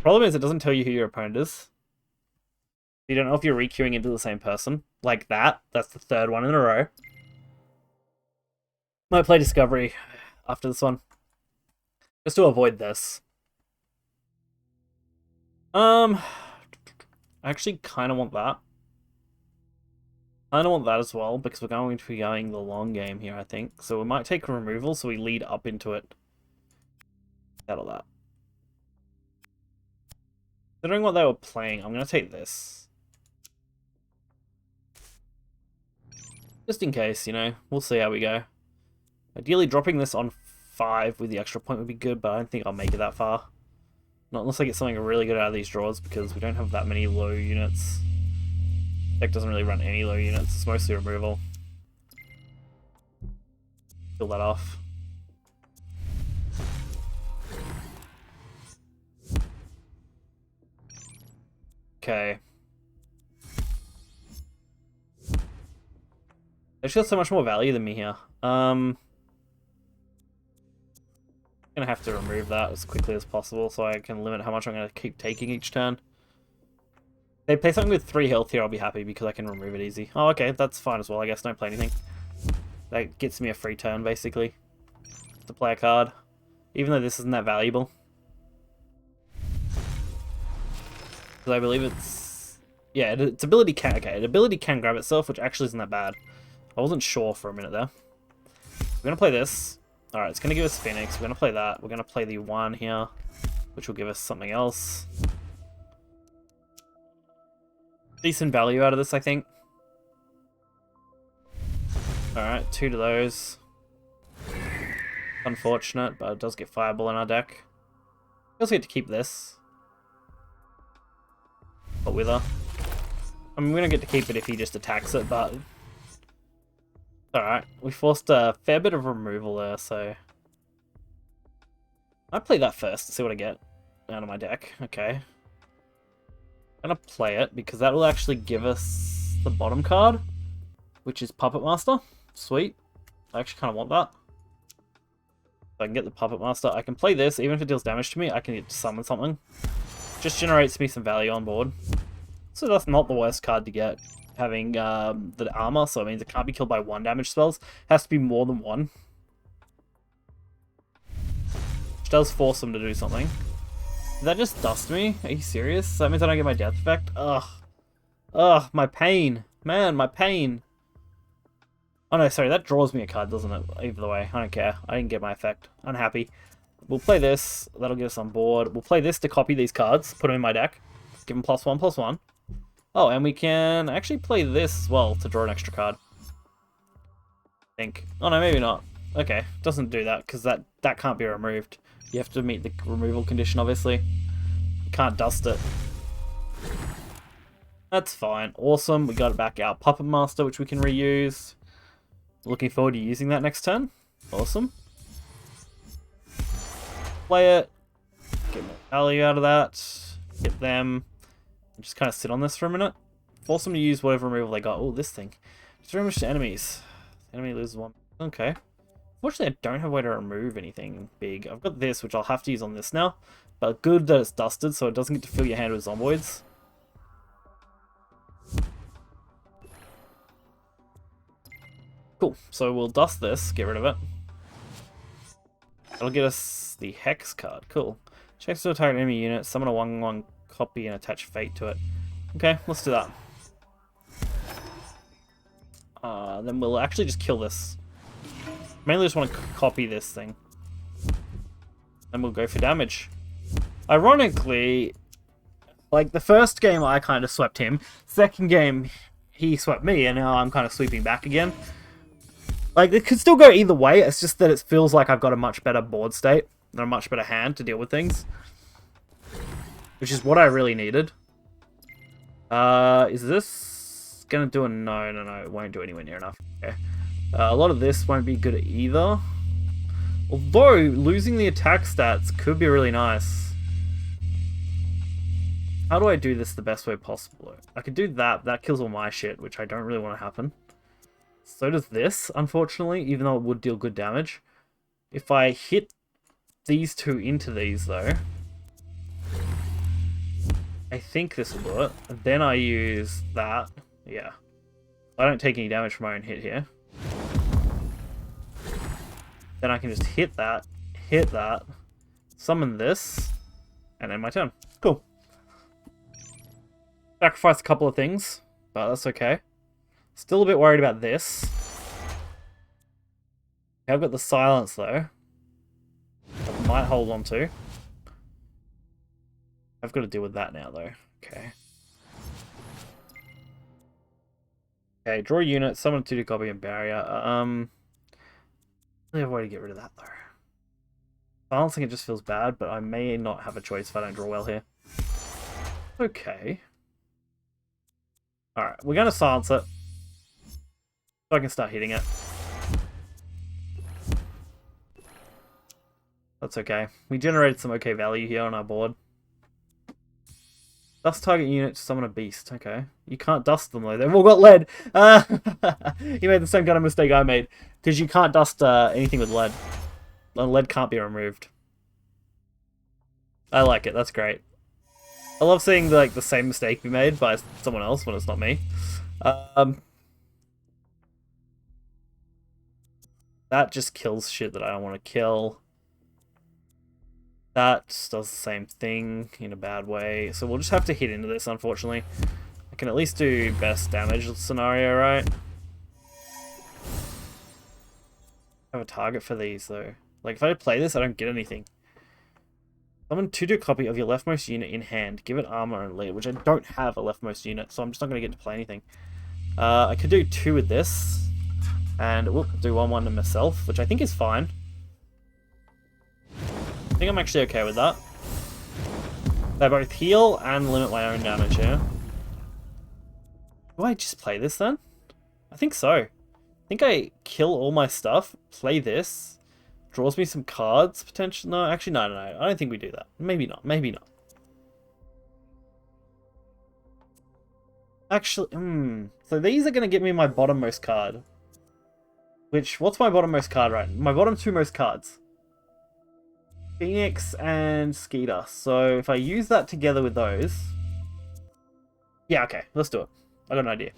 Problem is it doesn't tell you who your opponent is. You don't know if you're re-queuing into the same person. Like that. That's the 3rd one in a row. Might play Discovery after this one. Just to avoid this. I actually kind of want that. I don't want that as well, because we're going to be going the long game here, I think. So we might take a removal, so we lead up into it. Settle that. Considering what they were playing, I'm going to take this. Just in case, you know. We'll see how we go. Ideally, dropping this on 5 with the extra point would be good, but I don't think I'll make it that far. Not unless I get something really good out of these draws, because we don't have that many low units. Deck doesn't really run any low units, it's mostly removal. Kill that off. Okay. They just got so much more value than me here. I'm gonna have to remove that as quickly as possible so I can limit how much I'm gonna keep taking each turn. If they play something with 3 health here, I'll be happy because I can remove it easy. Oh, okay, that's fine as well, I guess. Don't play anything. That gets me a free turn, basically. To play a card. Even though this isn't that valuable. Because I believe it's... Yeah, its ability can... Okay, its ability can grab itself, which actually isn't that bad. I wasn't sure for a minute there. We're going to play this. Alright, it's going to give us Phoenix. We're going to play that. We're going to play the 1 here, which will give us something else. Decent value out of this, I think. Alright, 2 to those. Unfortunate, but it does get Fireball in our deck. We also get to keep this. But with her. I mean, we don't get to keep it if he just attacks it, but... Alright, we forced a fair bit of removal there, so... I play that first to see what I get out of my deck. Okay. I'm gonna play it, because that will actually give us the bottom card, which is Puppet Master. Sweet. I actually kind of want that. If I can get the Puppet Master, I can play this. Even if it deals damage to me, I can get to summon something. Just generates me some value on board. So that's not the worst card to get. Having the armor, so it means it can't be killed by 1 damage spells. It has to be more than 1. Which does force them to do something. Did that just dust me? Are you serious? That means I don't get my death effect? Ugh. Ugh, my pain. Man, my pain. Oh no, sorry, that draws me a card, doesn't it? Either way, I don't care. I didn't get my effect. Unhappy. We'll play this. That'll get us on board. We'll play this to copy these cards. Put them in my deck. Give them +1/+1. Oh, and we can actually play this as well to draw an extra card. I think. Oh no, maybe not. Okay, doesn't do that, because that can't be removed. You have to meet the removal condition, obviously. You can't dust it. That's fine. Awesome. We got it back out. Puppet Master, which we can reuse. Looking forward to using that next turn. Awesome. Play it. Get more value out of that. Hit them. And just kind of sit on this for a minute. Force them to use whatever removal they got. Oh, this thing. It's very much to enemies. The enemy loses 1. Okay. Fortunately, I don't have a way to remove anything big. I've got this, which I'll have to use on this now. But good that it's dusted, so it doesn't get to fill your hand with Zomboids. Cool. So we'll dust this, get rid of it. That'll get us the Hex card. Cool. Checks to a target enemy unit, summon a 1/1 copy and attach Fate to it. Okay, let's do that. Then we'll actually just kill this. Mainly just want to copy this thing. And we'll go for damage. Ironically, like the first game I kind of swept him. Second game he swept me, and now I'm kind of sweeping back again. Like, it could still go either way, it's just that it feels like I've got a much better board state and a much better hand to deal with things. Which is what I really needed. Is this gonna do a... No, it won't do anywhere near enough. Okay. A lot of this won't be good either. Although, losing the attack stats could be really nice. How do I do this the best way possible? I could do that, that kills all my shit, which I don't really want to happen. So does this, unfortunately, even though it would deal good damage. If I hit these two into these, though, I think this will do it. And then I use that. Yeah. I don't take any damage from my own hit here. Then I can just hit that, summon this, and end my turn. Cool. Sacrifice a couple of things, but that's okay. Still a bit worried about this. I've got the silence though. I might hold on to. I've got to deal with that now though. Okay. Okay, draw a unit, summon a 2/2 copy and barrier. I have a way to get rid of that though. Silencing it just feels bad, but I may not have a choice if I don't draw well here. Okay. Alright, we're going to silence it. So I can start hitting it. That's okay. We generated some okay value here on our board. Dust target unit to summon a beast. Okay. You can't dust them though. They've all got lead. You made the same kind of mistake I made. Because you can't dust anything with lead. Lead can't be removed. I like it. That's great. I love seeing the same mistake be made by someone else when it's not me. That just kills shit that I don't want to kill. That does the same thing in a bad way. So we'll just have to hit into this, unfortunately. I can at least do best damage scenario, right? I have a target for these, though. Like, if I play this, I don't get anything. Summon 2 copy of your leftmost unit in hand. Give it armor and lead, which I don't have a leftmost unit, so I'm just not going to get to play anything. I could do 2 with this. And we'll do 1-1 to myself, which I think is fine. I think I'm actually okay with that. They both heal and limit my own damage here. Do I just play this then? I think so. I think I kill all my stuff, play this, draws me some cards, potentially. No, actually, no. I don't think we do that. Maybe not. Maybe not. Actually, so these are going to get me my bottommost card. What's my bottommost card, right? My bottom 2 most cards. Phoenix and Skeeter. So if I use that together with those... Yeah, okay. Let's do it. I got an idea.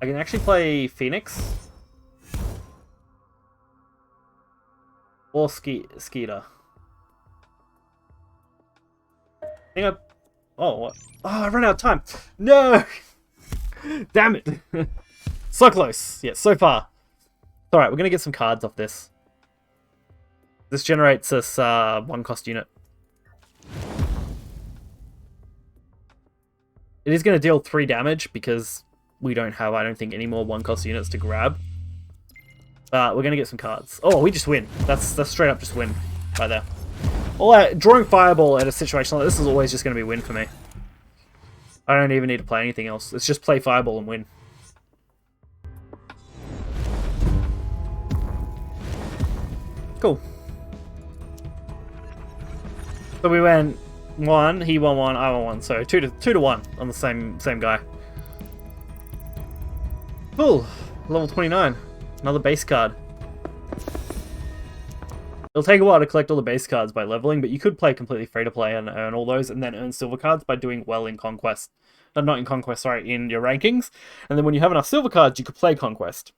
I can actually play Phoenix. Or Skeeter. I think I... Oh, what? Oh, I ran out of time. No! Damn it. So close. Yeah, so far. Alright, we're going to get some cards off this. This generates us 1 cost unit. It is going to deal 3 damage because we don't have, I don't think, any more 1 cost units to grab. But we're going to get some cards. Oh, we just win. That's straight up just win right there. Drawing Fireball at a situation like this is always just going to be win for me. I don't even need to play anything else. It's just play Fireball and win. Cool. So we went 1, he won 1, I won 1, so 2 to 1 on the same guy. Cool. Level 29. Another base card. It'll take a while to collect all the base cards by leveling, but you could play completely free to play and earn all those, and then earn silver cards by doing well in Conquest. Not in Conquest, sorry, in your rankings. And then when you have enough silver cards, you could play Conquest.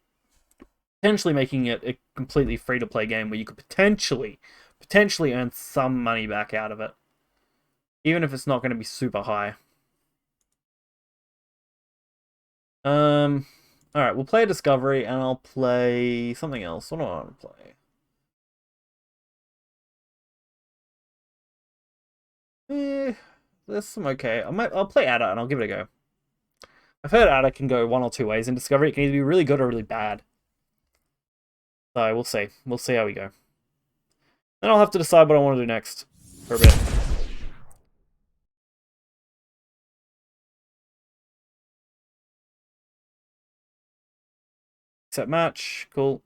Potentially making it a completely free to play game where you could potentially earn some money back out of it. Even if it's not going to be super high. Alright, we'll play a Discovery and I'll play something else. What do I want to play? There's some okay. I'll play Ada and I'll give it a go. I've heard Ada can go 1 or 2 ways in Discovery. It can either be really good or really bad. So we'll see. We'll see how we go. Then I'll have to decide what I want to do next for a bit. Set match. Cool.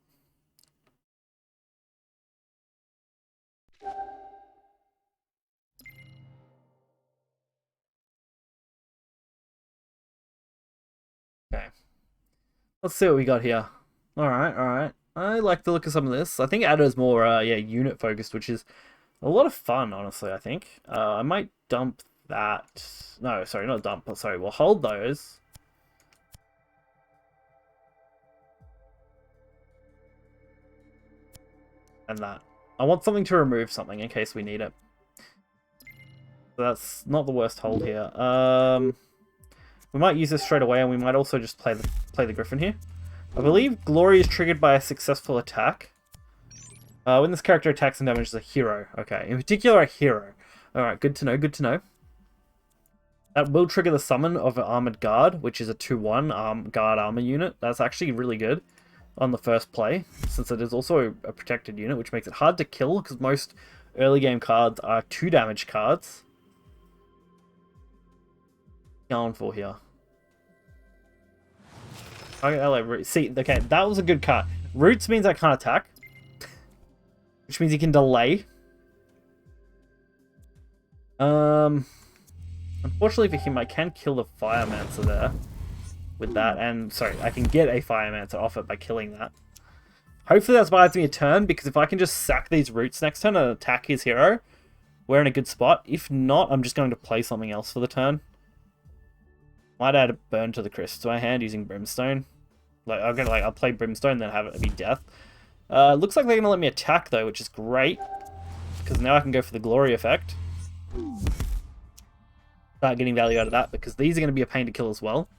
Okay. Let's see what we got here. Alright, alright. I like the look of some of this. I think Ada is more, unit focused, which is a lot of fun, honestly, I think. I might dump that. No, sorry, not dump. Sorry, we'll hold those. And that. I want something to remove something in case we need it. So that's not the worst hold here. We might use this straight away, and we might also just play the Griffin here. I believe Glory is triggered by a successful attack. When this character attacks and damages a hero. Okay, in particular a hero. Alright, good to know, good to know. That will trigger the summon of an Armored Guard, which is a 2-1 guard armor unit. That's actually really good on the first play, since it is also a protected unit, which makes it hard to kill, because most early game cards are 2 damage cards. Going for here. See, okay, that was a good card. Roots means I can't attack, which means he can delay. Unfortunately for him, I can kill the Firemancer there with that, and sorry, I can get a Firemancer off it by killing that. Hopefully that's buys me a turn, because if I can just sack these roots next turn and attack his hero, we're in a good spot. If not, I'm just going to play something else for the turn. Might add a Burn to the Crisp to my hand using Brimstone. I'll play Brimstone, then have it be death. Looks like they're gonna let me attack though, which is great. because now I can go for the glory effect. Start getting value out of that, because these are going to be a pain to kill as well.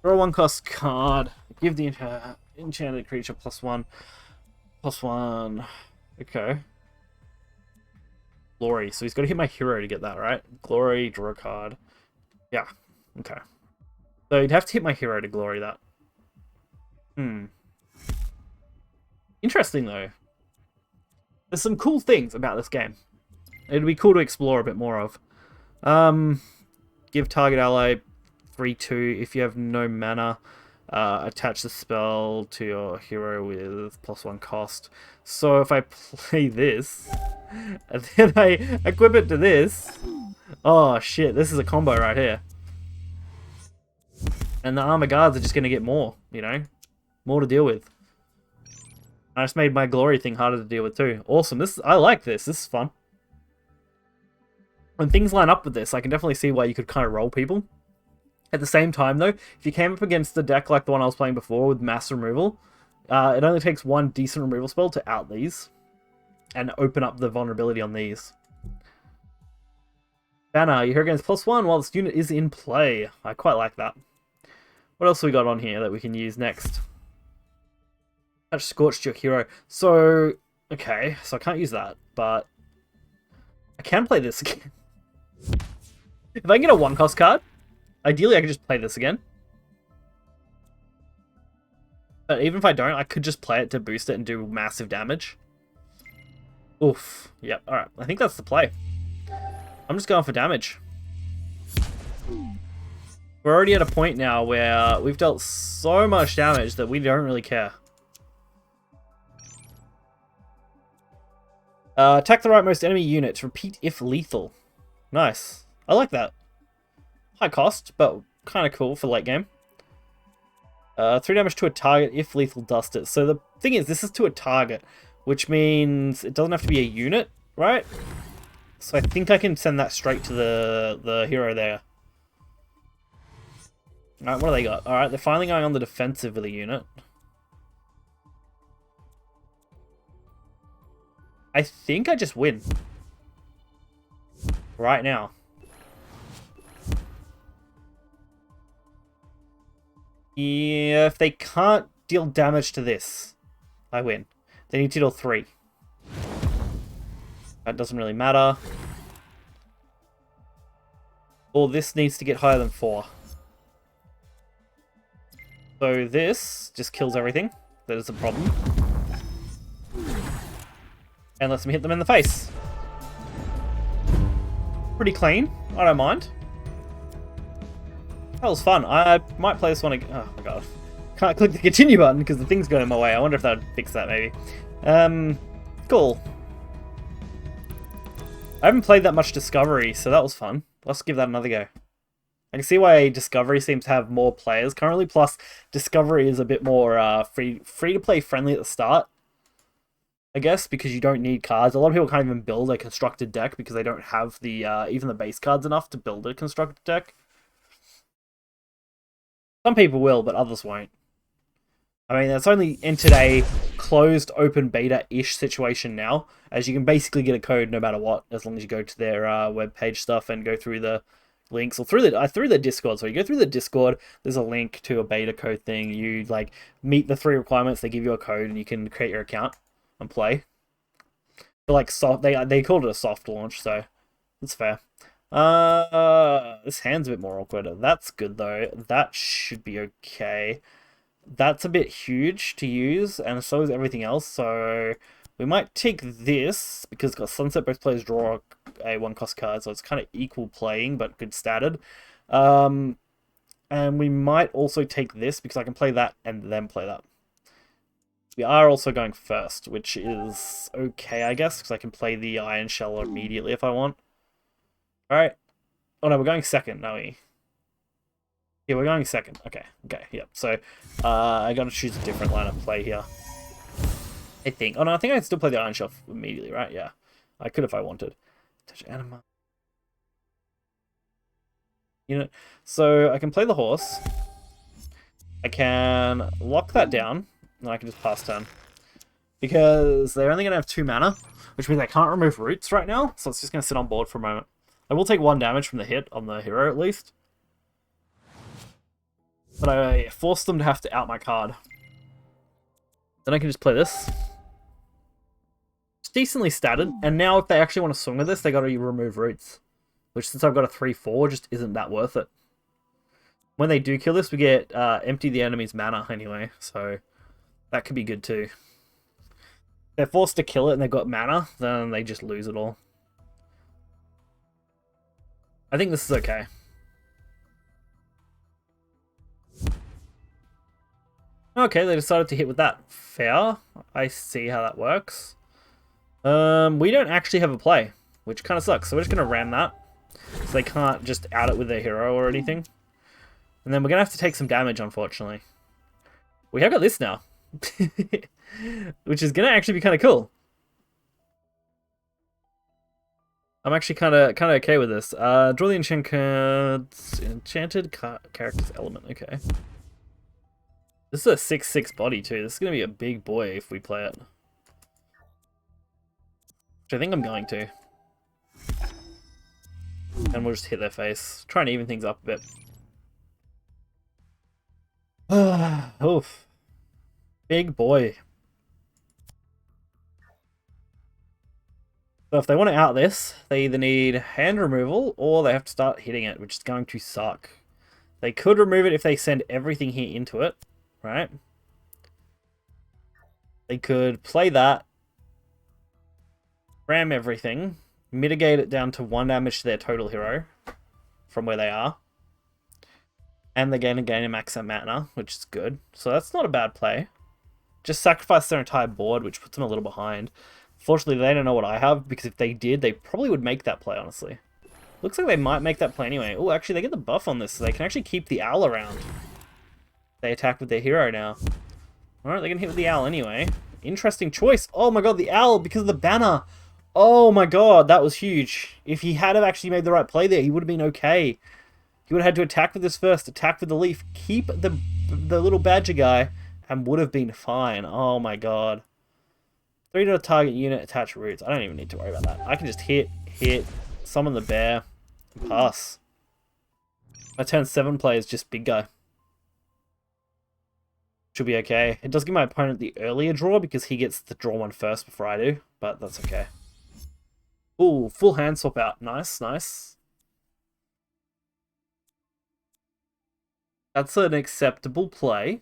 Draw a 1-cost card. Give the enchanted creature +1. +1. Okay. Glory. So he's got to hit my hero to get that, right? Glory, draw a card. Yeah. Okay. So you'd have to hit my hero to glory that. Interesting, though. There's some cool things about this game. It'd be cool to explore a bit more of. Give target ally 3/2 if you have no mana. Attach the spell to your hero with +1 cost. So if I play this, and then I equip it to this, oh shit, this is a combo right here. And the armor guards are just going to get more, you know? More to deal with. I just made my glory thing harder to deal with too. Awesome, I like this, this is fun. When things line up with this, I can definitely see why you could kind of roll people. At the same time, though, if you came up against a deck like the one I was playing before with mass removal, it only takes one decent removal spell to out these and open up the vulnerability on these. Banner, your hero gains +1 while this unit is in play. I quite like that. What else we got on here that we can use next? Touch Scorched your hero. So, okay, so I can't use that, but I can play this again. If I can get a 1-cost card, ideally, I could just play this again. But even if I don't, I could just play it to boost it and do massive damage. Oof. Yep, alright. I think that's the play. I'm just going for damage. We're already at a point now where we've dealt so much damage that we don't really care. Attack the rightmost enemy units. Repeat if lethal. Nice. I like that. High cost, but kind of cool for late game. 3 damage to a target if lethal dust it. So the thing is, this is to a target, which means it doesn't have to be a unit, right? So I think I can send that straight to the hero there. Alright, what do they got? Alright, they're finally going on the defensive with a unit. I think I just win. Right now. Yeah, if they can't deal damage to this, I win. They need to deal 3. That doesn't really matter. Or this needs to get higher than 4. So this just kills everything. That is a problem. And lets me hit them in the face. Pretty clean. I don't mind. That was fun. I might play this one again. Oh my god. Can't click the continue button because the thing's going in my way. I wonder if that would fix that maybe. Cool. I haven't played that much Discovery, so that was fun. Let's give that another go. I can see why Discovery seems to have more players currently, plus Discovery is a bit more free-to-play friendly at the start. I guess, because you don't need cards. A lot of people can't even build a constructed deck because they don't have the even the base cards enough to build a constructed deck. Some people will, but others won't. I mean, it's only entered a closed open beta-ish situation now, as you can basically get a code no matter what, as long as you go to their webpage stuff and go through the links, or through the Discord. So you go through the Discord, there's a link to a beta code thing. You like meet the 3 requirements, they give you a code, and you can create your account and play. But like they called it a soft launch, so that's fair. This hand's a bit more awkward. That's good though. That should be okay. That's a bit huge to use, and so is everything else. So we might take this because it's got Sunset. Both players draw a 1-cost card, so it's kind of equal playing, but good statted. And we might also take this because I can play that and then play that. We are also going first, which is okay, I guess, because I can play the Iron Shell immediately if I want. Alright. Oh no, we're going second, no we? Yeah, we're going second. Okay, yep. So, I gotta choose a different line of play here. I think. Oh no, I think I can still play the Iron Shell immediately, right? Yeah. I could if I wanted. Touch anima. You know, so I can play the horse. I can lock that down. And I can just pass turn. because they're only going to have 2 mana, which means they can't remove roots right now, so it's just going to sit on board for a moment. I will take 1 damage from the hit on the hero at least. But I forced them to have to out my card. Then I can just play this. It's decently statted, and now if they actually want to swing with this, they got to remove roots. Which, since I've got a 3/4, just isn't that worth it. When they do kill this, we get empty the enemy's mana anyway, so that could be good too. If they're forced to kill it and they've got mana, then they just lose it all. I think this is okay. Okay, they decided to hit with that. Fair. I see how that works. We don't actually have a play, which kind of sucks. So we're just going to ram that. So they can't just out it with their hero or anything. And then we're going to have to take some damage, unfortunately. We have got this now. Which is going to actually be kind of cool. I'm actually kind of okay with this. Draw the enchanted character's element. Okay. This is a 6/6 body too. This is going to be a big boy if we play it. Which I think I'm going to. And we'll just hit their face. Try and even things up a bit. Oof. Big boy. So if they want to out this, they either need hand removal or they have to start hitting it, which is going to suck. They could remove it if they send everything here into it, right? They could play that, ram everything, mitigate it down to 1 damage to their total hero from where they are. And they're going to gain a max mana, which is good. So that's not a bad play. Just sacrifice their entire board, which puts them a little behind. Fortunately, they don't know what I have, because if they did, they probably would make that play, honestly. Looks like they might make that play anyway. Oh, actually, they get the buff on this, so they can actually keep the owl around. They attack with their hero now. Alright, they're going to hit with the owl anyway. Interesting choice. Oh my god, the owl, because of the banner. Oh my god, that was huge. If he had have actually made the right play there, he would have been okay. He would have had to attack with this first, attack with the leaf, keep the little badger guy, and would have been fine. Oh my god. 3 to a target unit, attach roots. I don't even need to worry about that. I can just hit, summon the bear, and pass. My turn 7 play is just big guy. Should be okay. It does give my opponent the earlier draw because he gets to draw one first before I do, but that's okay. Ooh, full hand swap out. Nice, nice. That's an acceptable play.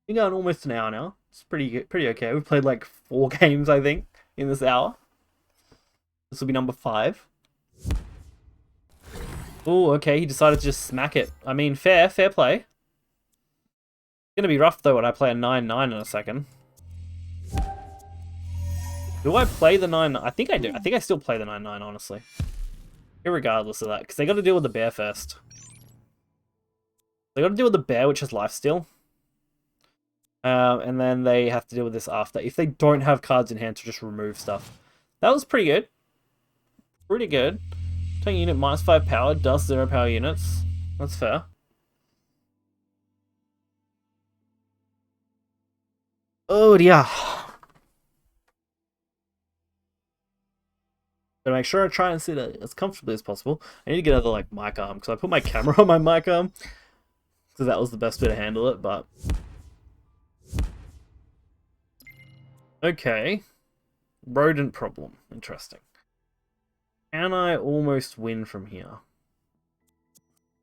We're going almost an hour now. It's pretty okay. We've played like 4 games, I think, in this hour. This will be number 5. Oh, okay. He decided to just smack it. I mean, fair play. It's gonna be rough though when I play a 9/9 in a second. Do I play the 9? I think I do. I think I still play the 9/9, honestly. Irregardless of that, because they got to deal with the bear first. They got to deal with the bear, which has lifesteal. And then they have to deal with this after. If they don't have cards in hand to just remove stuff. That was pretty good. Pretty good. Taking unit -5 power, does 0 power units. That's fair. Oh dear. But make sure I try and sit as comfortably as possible. I need to get another like mic arm, because I put my camera on my mic arm. Because that was the best way to handle it, but... Okay. Rodent problem. Interesting. Can I almost win from here?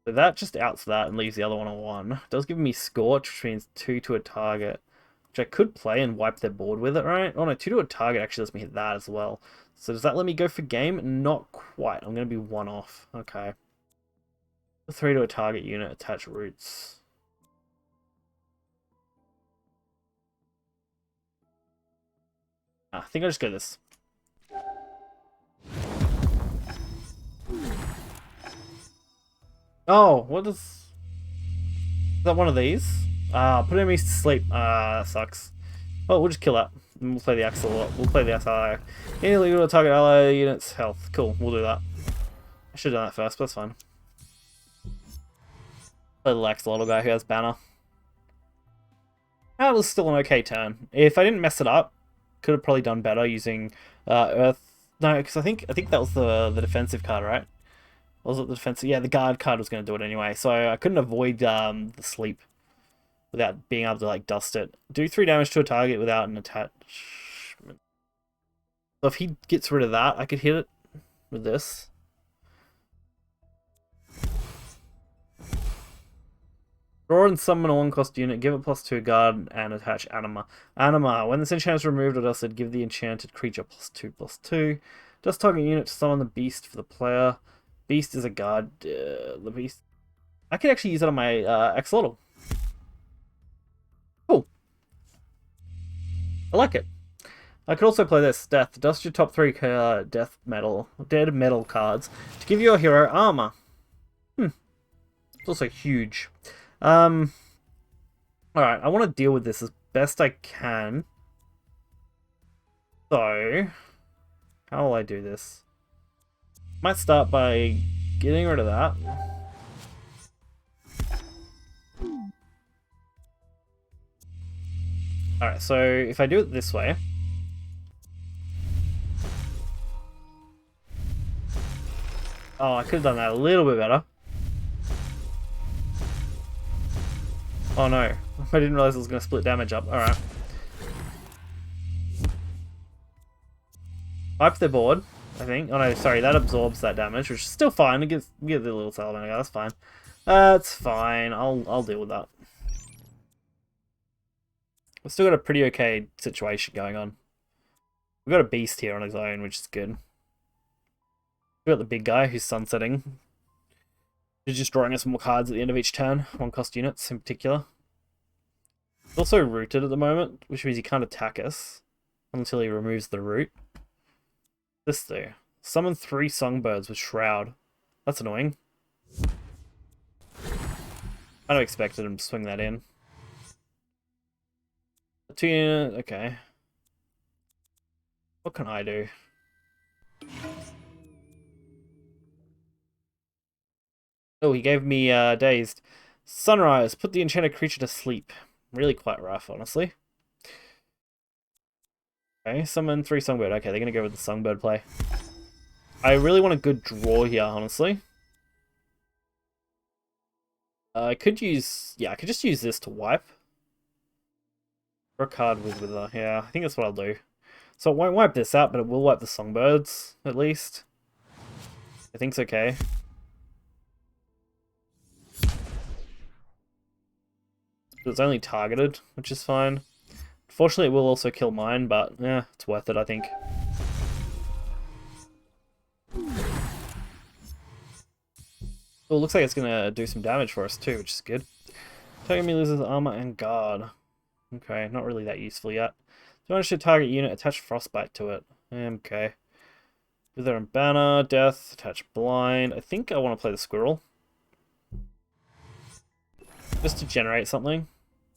So that just outs that and leaves the other one on 1. It does give me Scorch, which means 2 to a target. Which I could play and wipe their board with it, right? Oh no, 2 to a target actually lets me hit that as well. So does that let me go for game? Not quite. I'm going to be 1 off. Okay. 3 to a target unit, attach roots. I think I'll just go this. Oh, what is... Is that one of these? Put enemies to sleep. That sucks. Oh, we'll just kill that. And we'll play the Axle. We'll play the ally. Illegal to target ally units health. Cool, we'll do that. I should have done that first, but that's fine. Play the Axolotl guy who has banner. That was still an okay turn. If I didn't mess it up, could have probably done better using Earth. No, because I think that was the defensive card, right? Was it the defensive? Yeah, the guard card was going to do it anyway, so I couldn't avoid the sleep without being able to like dust it. Do 3 damage to a target without an attachment. So if he gets rid of that, I could hit it with this. Draw and summon a 1-cost unit, give it +2 guard, and attach Anima. Anima, when this enchantment is removed or dusted, give the enchanted creature +2/+2. Just target unit to summon the beast for the player. Beast is a guard. The beast. I could actually use it on my axolotl. Cool. I like it. I could also play this. Death. Dust your top 3 dead metal cards to give your hero armor. It's also huge. Alright, I want to deal with this as best I can. So, how will I do this? Might start by getting rid of that. Alright, so if I do it this way... Oh, I could have done that a little bit better. Oh no, I didn't realize it was going to split damage up. Alright. Wipe their board, I think. Oh no, sorry, that absorbs that damage, which is still fine. It gives the little salamander guy, that's fine. It's fine, I'll deal with that. We've still got a pretty okay situation going on. We've got a beast here on his own, which is good. We've got the big guy who's sunsetting. He's just drawing us more cards at the end of each turn, 1-cost units in particular. He's also rooted at the moment, which means he can't attack us until he removes the root. This though. Summon 3 songbirds with Shroud. That's annoying. I don't expected him to swing that in. 2 unit, okay. What can I do? Oh, he gave me Dazed. Sunrise. Put the enchanted creature to sleep. Really quite rough, honestly. Okay, summon 3 songbird. Okay, they're going to go with the songbird play. I really want a good draw here, honestly. I could use... Yeah, I could just use this to wipe. Or a card with Wither. Yeah, I think that's what I'll do. So it won't wipe this out, but it will wipe the songbirds, at least. I think it's okay. It's only targeted, which is fine. Unfortunately, it will also kill mine, but yeah, it's worth it, I think. Oh, looks like it's going to do some damage for us too, which is good. Target me loses armor and guard. Okay, not really that useful yet. Damage to target unit, attach frostbite to it. Okay. Wither and banner, death, attach blind. I think I want to play the squirrel. Just to generate something.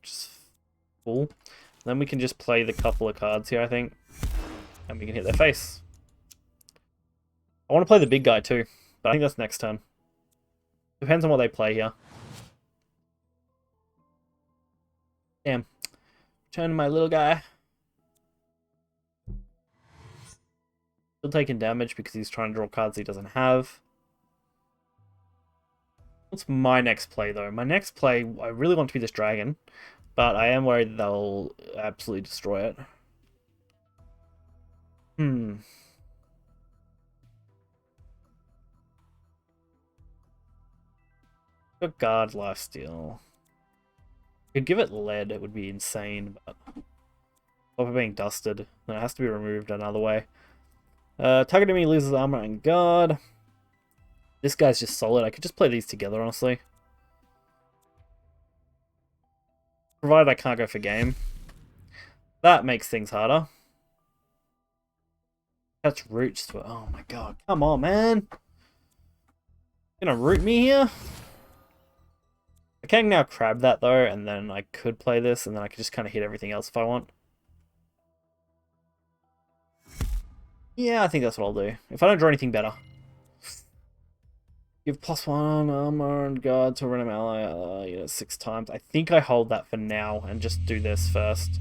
Just cool. Then we can just play the couple of cards here, I think. And we can hit their face. I want to play the big guy too, but I think that's next turn. Depends on what they play here. Damn. Turn my little guy. Still taking damage because he's trying to draw cards he doesn't have. What's my next play, though? My next play, I really want to be this dragon, but I am worried they'll absolutely destroy it. Got guard, lifesteal. Could give it lead, it would be insane, but stop it being dusted. Then it has to be removed another way. Target enemy loses armor and guard. This guy's just solid. I could just play these together, honestly. Provided I can't go for game. That makes things harder. That's roots to it. Oh my god. Come on, man. You gonna root me here? I can now crab that though, and then I could play this, and then I could just kind of hit everything else if I want. Yeah, I think that's what I'll do. If I don't draw anything better. Give +1 armor and guard to a random ally 6 times. I think I hold that for now and just do this first.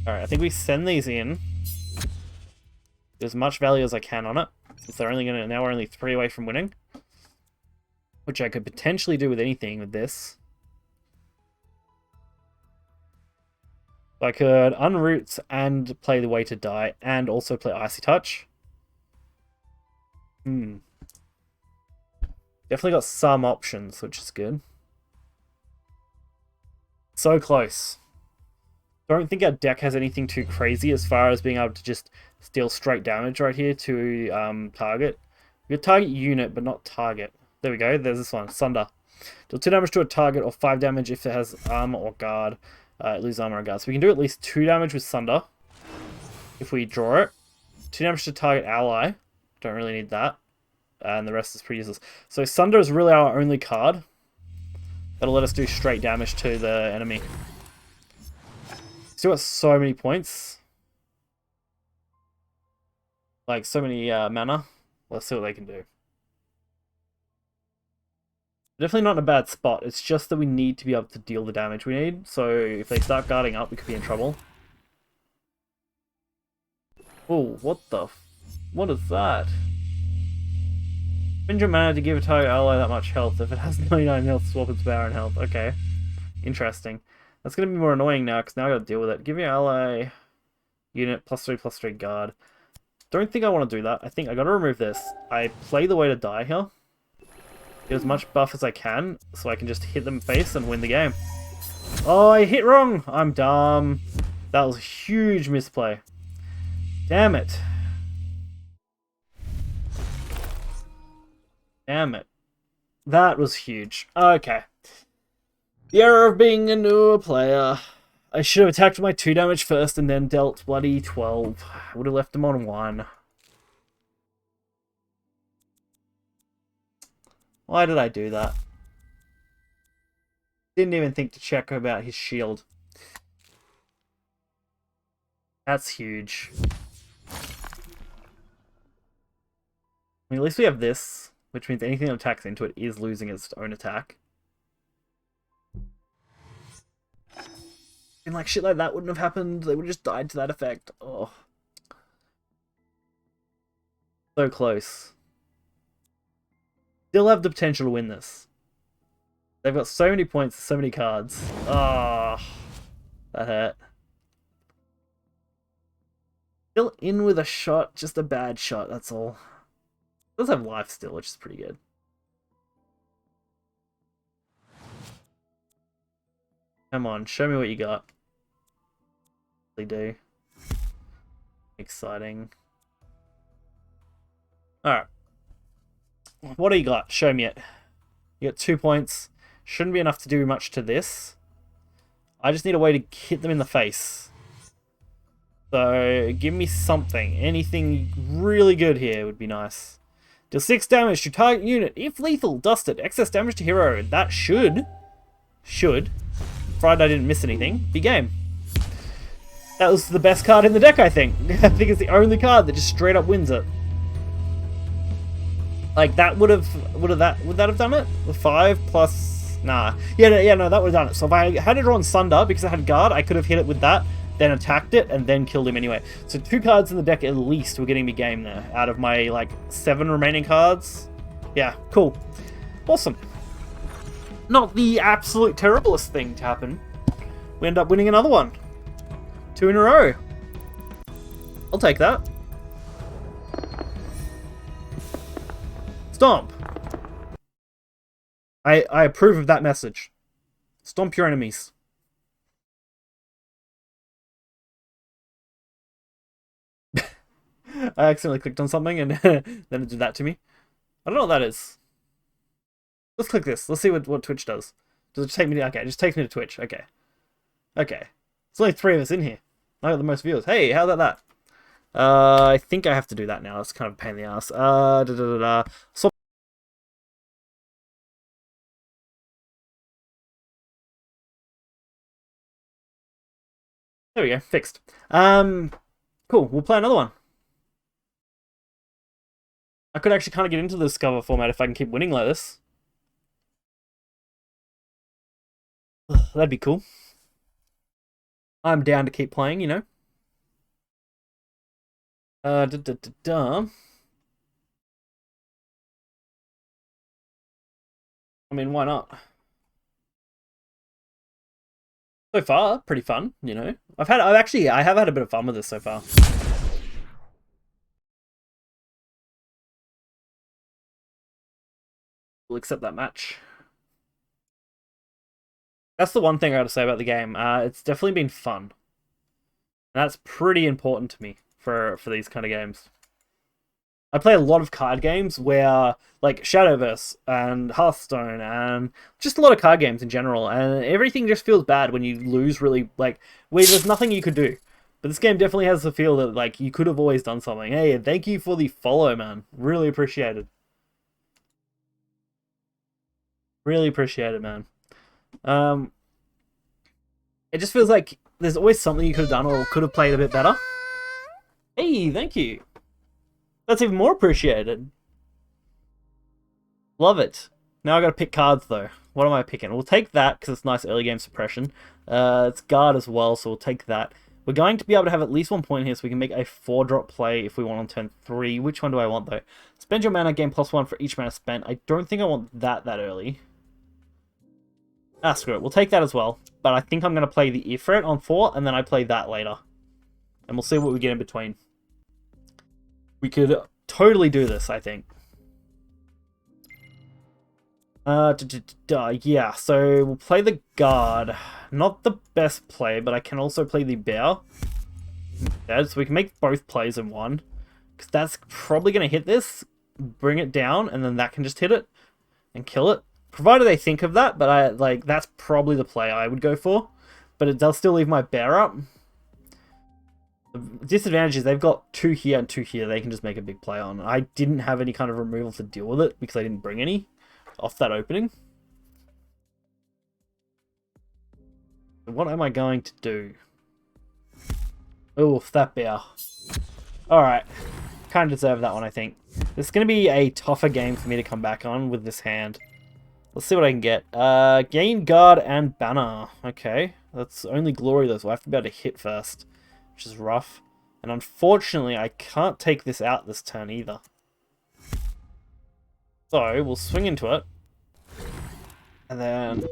Alright, I think we send these in. Get as much value as I can on it. Since they're only gonna now we're only 3 away from winning. Which I could potentially do with anything with this. I could unroot and play the way to die, and also play Icy Touch. Definitely got some options, which is good. So close. Don't think our deck has anything too crazy as far as being able to just deal straight damage right here to target. You could target unit, but not target. There we go. There's this one. Sunder. Deal 2 damage to a target or 5 damage if it has armor or guard. Lose armor or guard. So we can do at least 2 damage with Sunder if we draw it. 2 damage to target ally. Don't really need that. And the rest is pretty useless. So Sunder is really our only card. That'll let us do straight damage to the enemy. Still got so many points. Like, so many mana. Let's see what they can do. Definitely not in a bad spot. It's just that we need to be able to deal the damage we need. So if they start guarding up, we could be in trouble. Oh, what is that? Spend your mana to give a target ally that much health. If it has 99 health, swap its power and health. Okay. Interesting. That's going to be more annoying now, because now I got to deal with it. Give your ally unit +3/+3 guard. Don't think I want to do that. I think I got to remove this. I play the way to die here. Get as much buff as I can, so I can just hit them face and win the game. Oh, I hit wrong! I'm dumb. That was a huge misplay. Damn it. Damn it. That was huge. Okay. The error of being a newer player. I should have attacked with my 2 damage first and then dealt bloody 12. I would have left him on 1. Why did I do that? Didn't even think to check about his shield. That's huge. I mean, at least we have this, which means anything that attacks into it is losing its own attack. And like shit like that wouldn't have happened. They would have just died to that effect. Oh. So close. Still have the potential to win this. They've got so many points, so many cards. Ah, oh, that hurt. Still in with a shot, just a bad shot, that's all. Does have life still, which is pretty good. Come on, show me what you got. They do. Exciting. Alright. What do you got? Show me it. You got 2 points. Shouldn't be enough to do much to this. I just need a way to hit them in the face. So, give me something. Anything really good here would be nice. Deal 6 damage to target unit. If lethal, dust it. Excess damage to hero. That should, provided I didn't miss anything, be game. That was the best card in the deck, I think. I think it's the only card that just straight up wins it. Like, that would that have done it? The 5 plus... Nah. Yeah, no, that would have done it. So if I had it on Sunder, because I had guard, I could have hit it with that, then attacked it, and then killed him anyway. So 2 cards in the deck at least were getting me game there, out of my, like, 7 remaining cards. Yeah, cool. Awesome. Not the absolute terriblest thing to happen. We end up winning another one. 2 in a row. I'll take that. Stomp. I approve of that message. Stomp your enemies. I accidentally clicked on something and then it did that to me. I don't know what that is. Let's click this. Let's see what Twitch does. Does it take me to... Okay, it just takes me to Twitch. Okay. Okay. There's only 3 of us in here. I got the most viewers. Hey, how about that? I think I have to do that now. That's kind of a pain in the ass. Swap. There we go. Fixed. Cool, we'll play another one. I could actually kind of get into the Discover format if I can keep winning like this. That'd be cool. I'm down to keep playing, you know. I mean, why not? So far, pretty fun, you know. I have had a bit of fun with this so far. We'll accept that match. That's the one thing I gotta say about the game. It's definitely been fun. That's pretty important to me for these kind of games. I play a lot of card games where, like, Shadowverse and Hearthstone and just a lot of card games in general, and everything just feels bad when you lose really, like, where there's nothing you could do. But this game definitely has the feel that, like, you could have always done something. Hey, thank you for the follow, man. Really appreciate it. Really appreciate it, man. It just feels like there's always something you could have done or could have played a bit better. Hey, thank you. That's even more appreciated. Love it. Now I gotta pick cards though. What am I picking? We'll take that because it's nice early game suppression. It's guard as well, so we'll take that. We're going to be able to have at least 1 point here, so we can make a 4-drop play if we want on turn 3. Which one do I want though? Spend your mana, gain +1 for each mana spent. I don't think I want that early. Ah, screw it. We'll take that as well. But I think I'm going to play the Ifrit on 4, and then I play that later. And we'll see what we get in between. We could totally do this, I think. Yeah, so we'll play the guard. Not the best play, but I can also play the bear. Yeah, so we can make both plays in one. Because that's probably going to hit this, bring it down, and then that can just hit it and kill it. Provided they think of that, but that's probably the play I would go for. But it does still leave my bear up. The disadvantage is they've got 2 here and 2 here they can just make a big play on. I didn't have any kind of removal to deal with it because I didn't bring any off that opening. What am I going to do? Oh, that bear. Alright. Kind of deserve that one, I think. This is going to be a tougher game for me to come back on with this hand. Let's see what I can get. Gain guard and banner. Okay. That's only glory though, so I have to be able to hit first, which is rough. And unfortunately, I can't take this out this turn either. So, we'll swing into it. And then...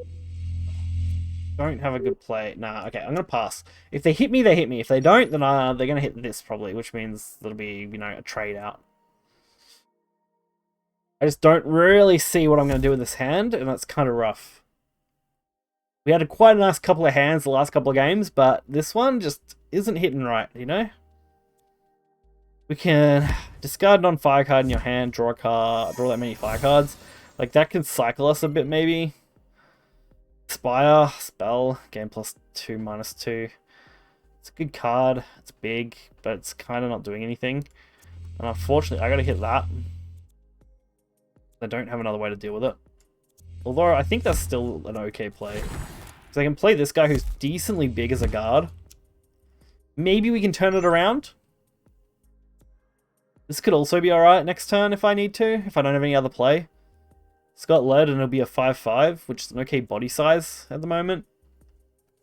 don't have a good play. Nah, okay, I'm going to pass. If they hit me, they hit me. If they don't, then they're going to hit this probably, which means it'll be, you know, a trade out. I just don't really see what I'm going to do with this hand, and that's kind of rough. We had quite a nice couple of hands the last couple of games, but this one just isn't hitting right, you know? We can discard non-fire card in your hand, draw a card, draw that many fire cards. Like, that can cycle us a bit, maybe. Expire, spell, gain +2, -2. It's a good card. It's big, but it's kind of not doing anything. And unfortunately, I got to hit that. I don't have another way to deal with it. Although, I think that's still an okay play. Because I can play this guy who's decently big as a guard. Maybe we can turn it around. This could also be alright next turn if I need to, if I don't have any other play. It's got lead and it'll be a 5/5, which is an okay body size at the moment.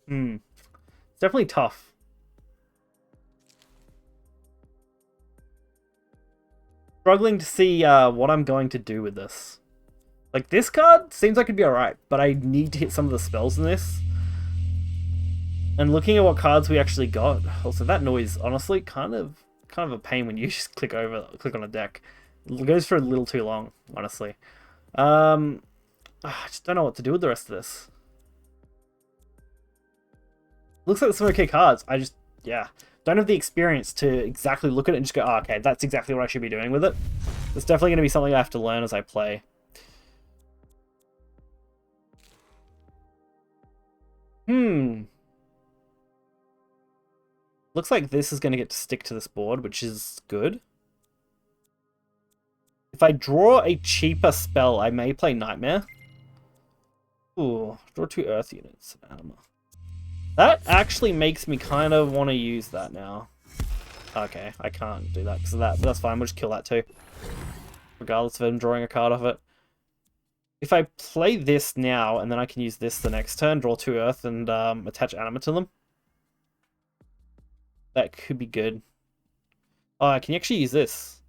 It's definitely tough. Struggling to see what I'm going to do with this. Like, this card seems like it'd be alright, but I need to hit some of the spells in this. And looking at what cards we actually got, also that noise, honestly, kind of a pain when you just click on a deck. It goes for a little too long, honestly. I just don't know what to do with the rest of this. Looks like there's some okay cards. I just, yeah, don't have the experience to exactly look at it and just go, oh, okay, that's exactly what I should be doing with it. It's definitely going to be something I have to learn as I play. Looks like this is going to get to stick to this board, which is good. If I draw a cheaper spell, I may play Nightmare. Ooh, draw 2 Earth units. That actually makes me kind of want to use that now. Okay, I can't do that because of that, but that's fine. We'll just kill that too. Regardless of him drawing a card off it. If I play this now, and then I can use this the next turn, draw 2 Earth, and attach Anima to them. That could be good. Oh, can you actually use this?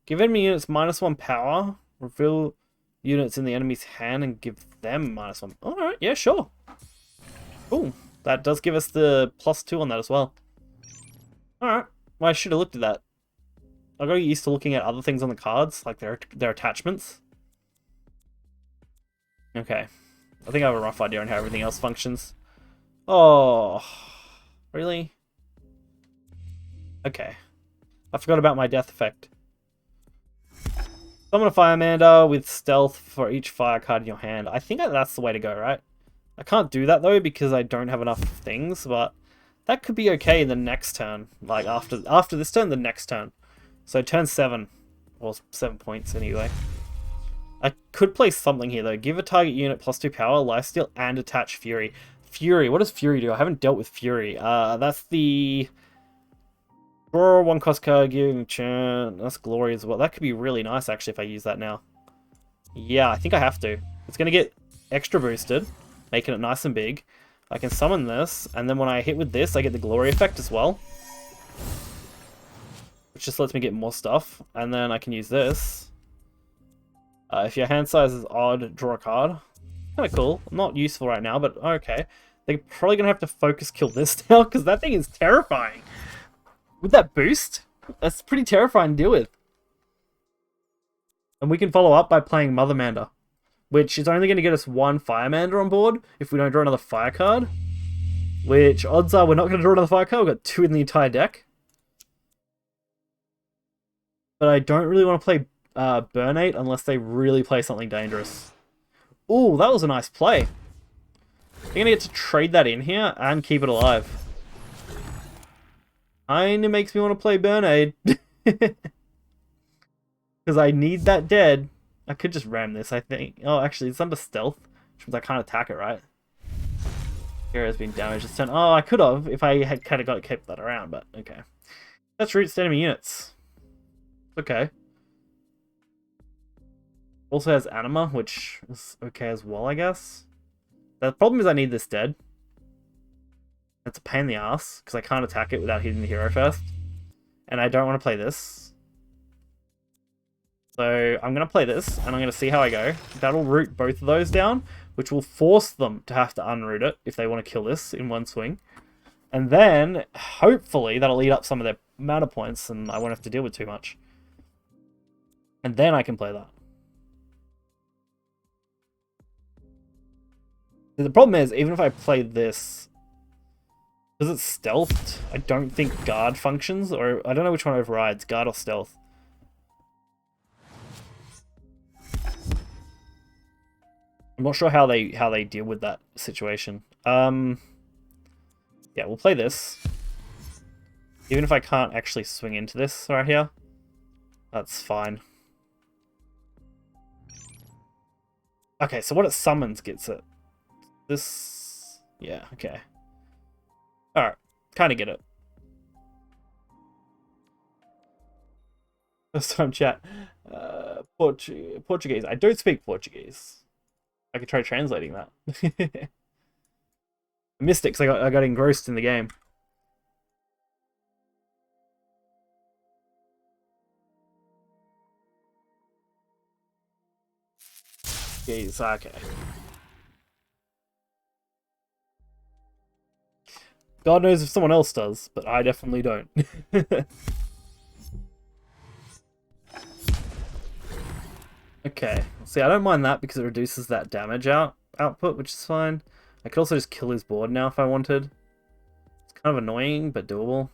Give enemy units -1 power. Reveal units in the enemy's hand and give them -1. Alright, yeah, sure. Cool. That does give us the +2 on that as well. Alright. Well, I should have looked at that. I got used to looking at other things on the cards, like their attachments. Okay. I think I have a rough idea on how everything else functions. Oh, really? Okay. I forgot about my death effect. Summon a Firemander with stealth for each fire card in your hand. I think that's the way to go, right? I can't do that though because I don't have enough things, but that could be okay in the next turn. Like after this turn, the next turn. So turn 7. Or 7 points anyway. I could play something here though. Give a target unit +2 power, lifesteal, and attach Fury. Fury, what does Fury do? I haven't dealt with Fury. That's the draw 1 cost card, giving churn. That's glory as well. That could be really nice actually if I use that now. Yeah, I think I have to. It's gonna get extra boosted, making it nice and big. I can summon this, and then when I hit with this, I get the glory effect as well. Which just lets me get more stuff. And then I can use this. If your hand size is odd, draw a card. Kind of cool. Not useful right now, but okay. They're probably going to have to focus kill this now, because that thing is terrifying. With that boost, that's pretty terrifying to deal with. And we can follow up by playing Mother Mander, which is only going to get us 1 Firemander on board if we don't draw another fire card. Which, odds are we're not going to draw another fire card. We've got 2 in the entire deck. But I don't really want to play Burnate unless they really play something dangerous. Ooh, that was a nice play. You're going to get to trade that in here and keep it alive. Kinda makes me want to play Burnade. Because I need that dead. I could just ram this, I think. Oh, actually, it's under stealth, which means I can't attack it, right? Hero has been damaged this turn. Oh, I could have if I had kind of got it kept that around, but okay. That's roots to enemy units. Okay. Also has Anima, which is okay as well, I guess. The problem is I need this dead. That's a pain in the ass, because I can't attack it without hitting the hero first. And I don't want to play this. So I'm going to play this, and I'm going to see how I go. That'll root both of those down, which will force them to have to unroot it if they want to kill this in one swing. And then, hopefully, that'll eat up some of their mana points, and I won't have to deal with too much. And then I can play that. The problem is, even if I play this, because it's stealthed, I don't think guard functions, or I don't know which one overrides, guard or stealth. I'm not sure how they deal with that situation. Yeah, we'll play this. Even if I can't actually swing into this right here, that's fine. Okay, so what it summons gets it. This... yeah, okay. Alright, kind of get it. First time chat. Portuguese. I don't speak Portuguese. I could try translating that. I missed it because I got engrossed in the game. Jeez, okay. God knows if someone else does, but I definitely don't. Okay, see, I don't mind that because it reduces that damage output, which is fine. I could also just kill his board now if I wanted. It's kind of annoying, but doable.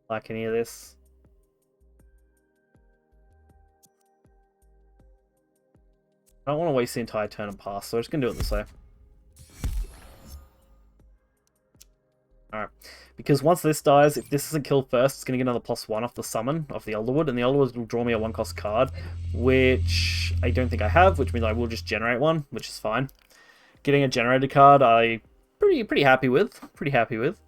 Like any of this. I don't want to waste the entire turn and pass, so I'm just going to do it this way. Alright. Because once this dies, if this isn't killed first, it's going to get another +1 off the summon of the Elderwood, and the Elderwood will draw me a 1-cost card, which I don't think I have, which means I will just generate one, which is fine. getting a generated card, I pretty happy with. Pretty happy with.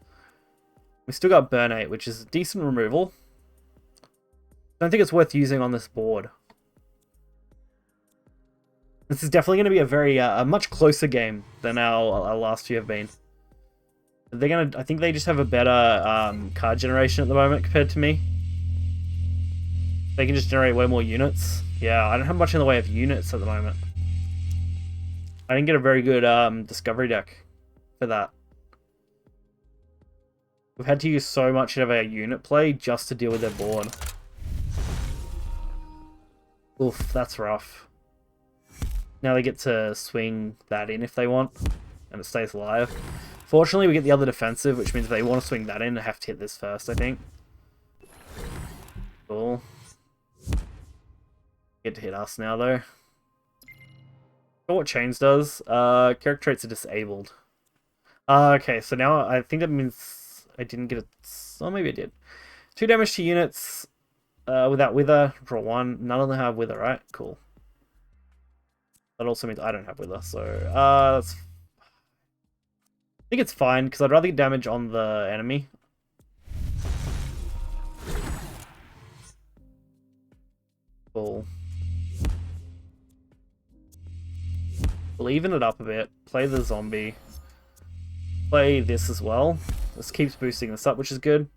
We still got Burn 8, which is a decent removal. Don't think it's worth using on this board. This is definitely going to be a very a much closer game than our last few have been. They're gonna. I think they just have a better card generation at the moment compared to me. They can just generate way more units. Yeah, I don't have much in the way of units at the moment. I didn't get a very good discovery deck for that. We've had to use so much of our unit play just to deal with their board. Oof, that's rough. Now they get to swing that in if they want, and it stays alive. Fortunately, we get the other defensive, which means if they want to swing that in, they have to hit this first, I think. Cool. Get to hit us now, though. What Chains does, character traits are disabled. Okay, so now I think that means I didn't get it. Oh, maybe I did. 2 damage to units without Wither. Draw 1. None of them have Wither, right? Cool. That also means I don't have Wither, so that's... I think it's fine, because I'd rather get damage on the enemy. Cool. We'll even it up a bit. Play the zombie. Play this as well. This keeps boosting this up, which is good.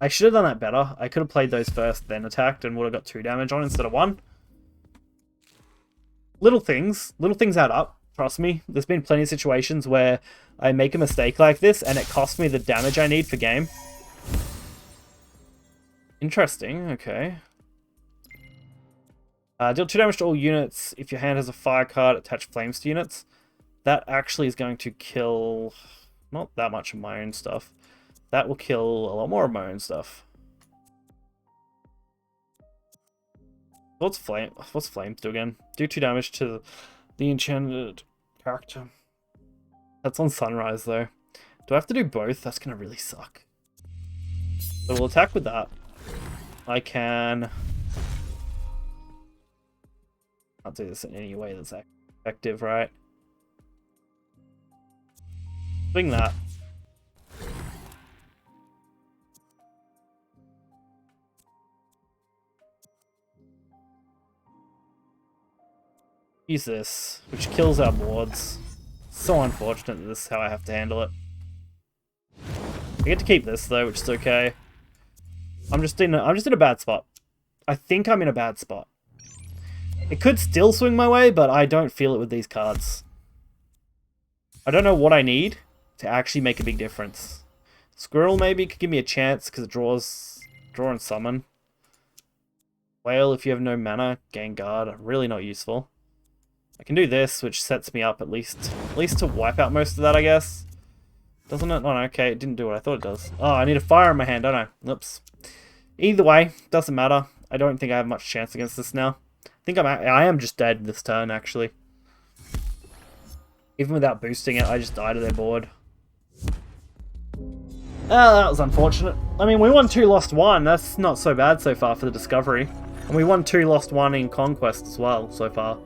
I should have done that better. I could have played those first, then attacked, and would have got 2 damage on instead of 1. Little things add up. Trust me. There's been plenty of situations where I make a mistake like this, and it costs me the damage I need for game. Interesting. Okay. Deal 2 damage to all units. If your hand has a fire card, attach flames to units. That actually is going to kill not that much of my own stuff. That will kill a lot more of my own stuff. What's flames do again? Do 2 damage to the enchanted character. That's on Sunrise though. Do I have to do both? That's gonna really suck. So we'll attack with that. I can... I'll do this in any way that's effective, right? Swing that. Use this, which kills our boards. So unfortunate that this is how I have to handle it. I get to keep this though, which is okay. I'm just in a bad spot. I think I'm in a bad spot. It could still swing my way, but I don't feel it with these cards. I don't know what I need to actually make a big difference. Squirrel maybe could give me a chance because it draws draw and summon. Whale, if you have no mana, gain guard. Really not useful. I can do this, which sets me up at least to wipe out most of that, I guess. Doesn't it? Oh, no, okay, it didn't do what I thought it does. Oh, I need a fire in my hand, don't I? Oops. Either way, doesn't matter. I don't think I have much chance against this now. I think I am just dead this turn, actually. Even without boosting it, I just died to their board. That was unfortunate. I mean, we won 2, lost 1. That's not so bad so far for the Discovery. And we won 2, lost 1 in Conquest as well, so far.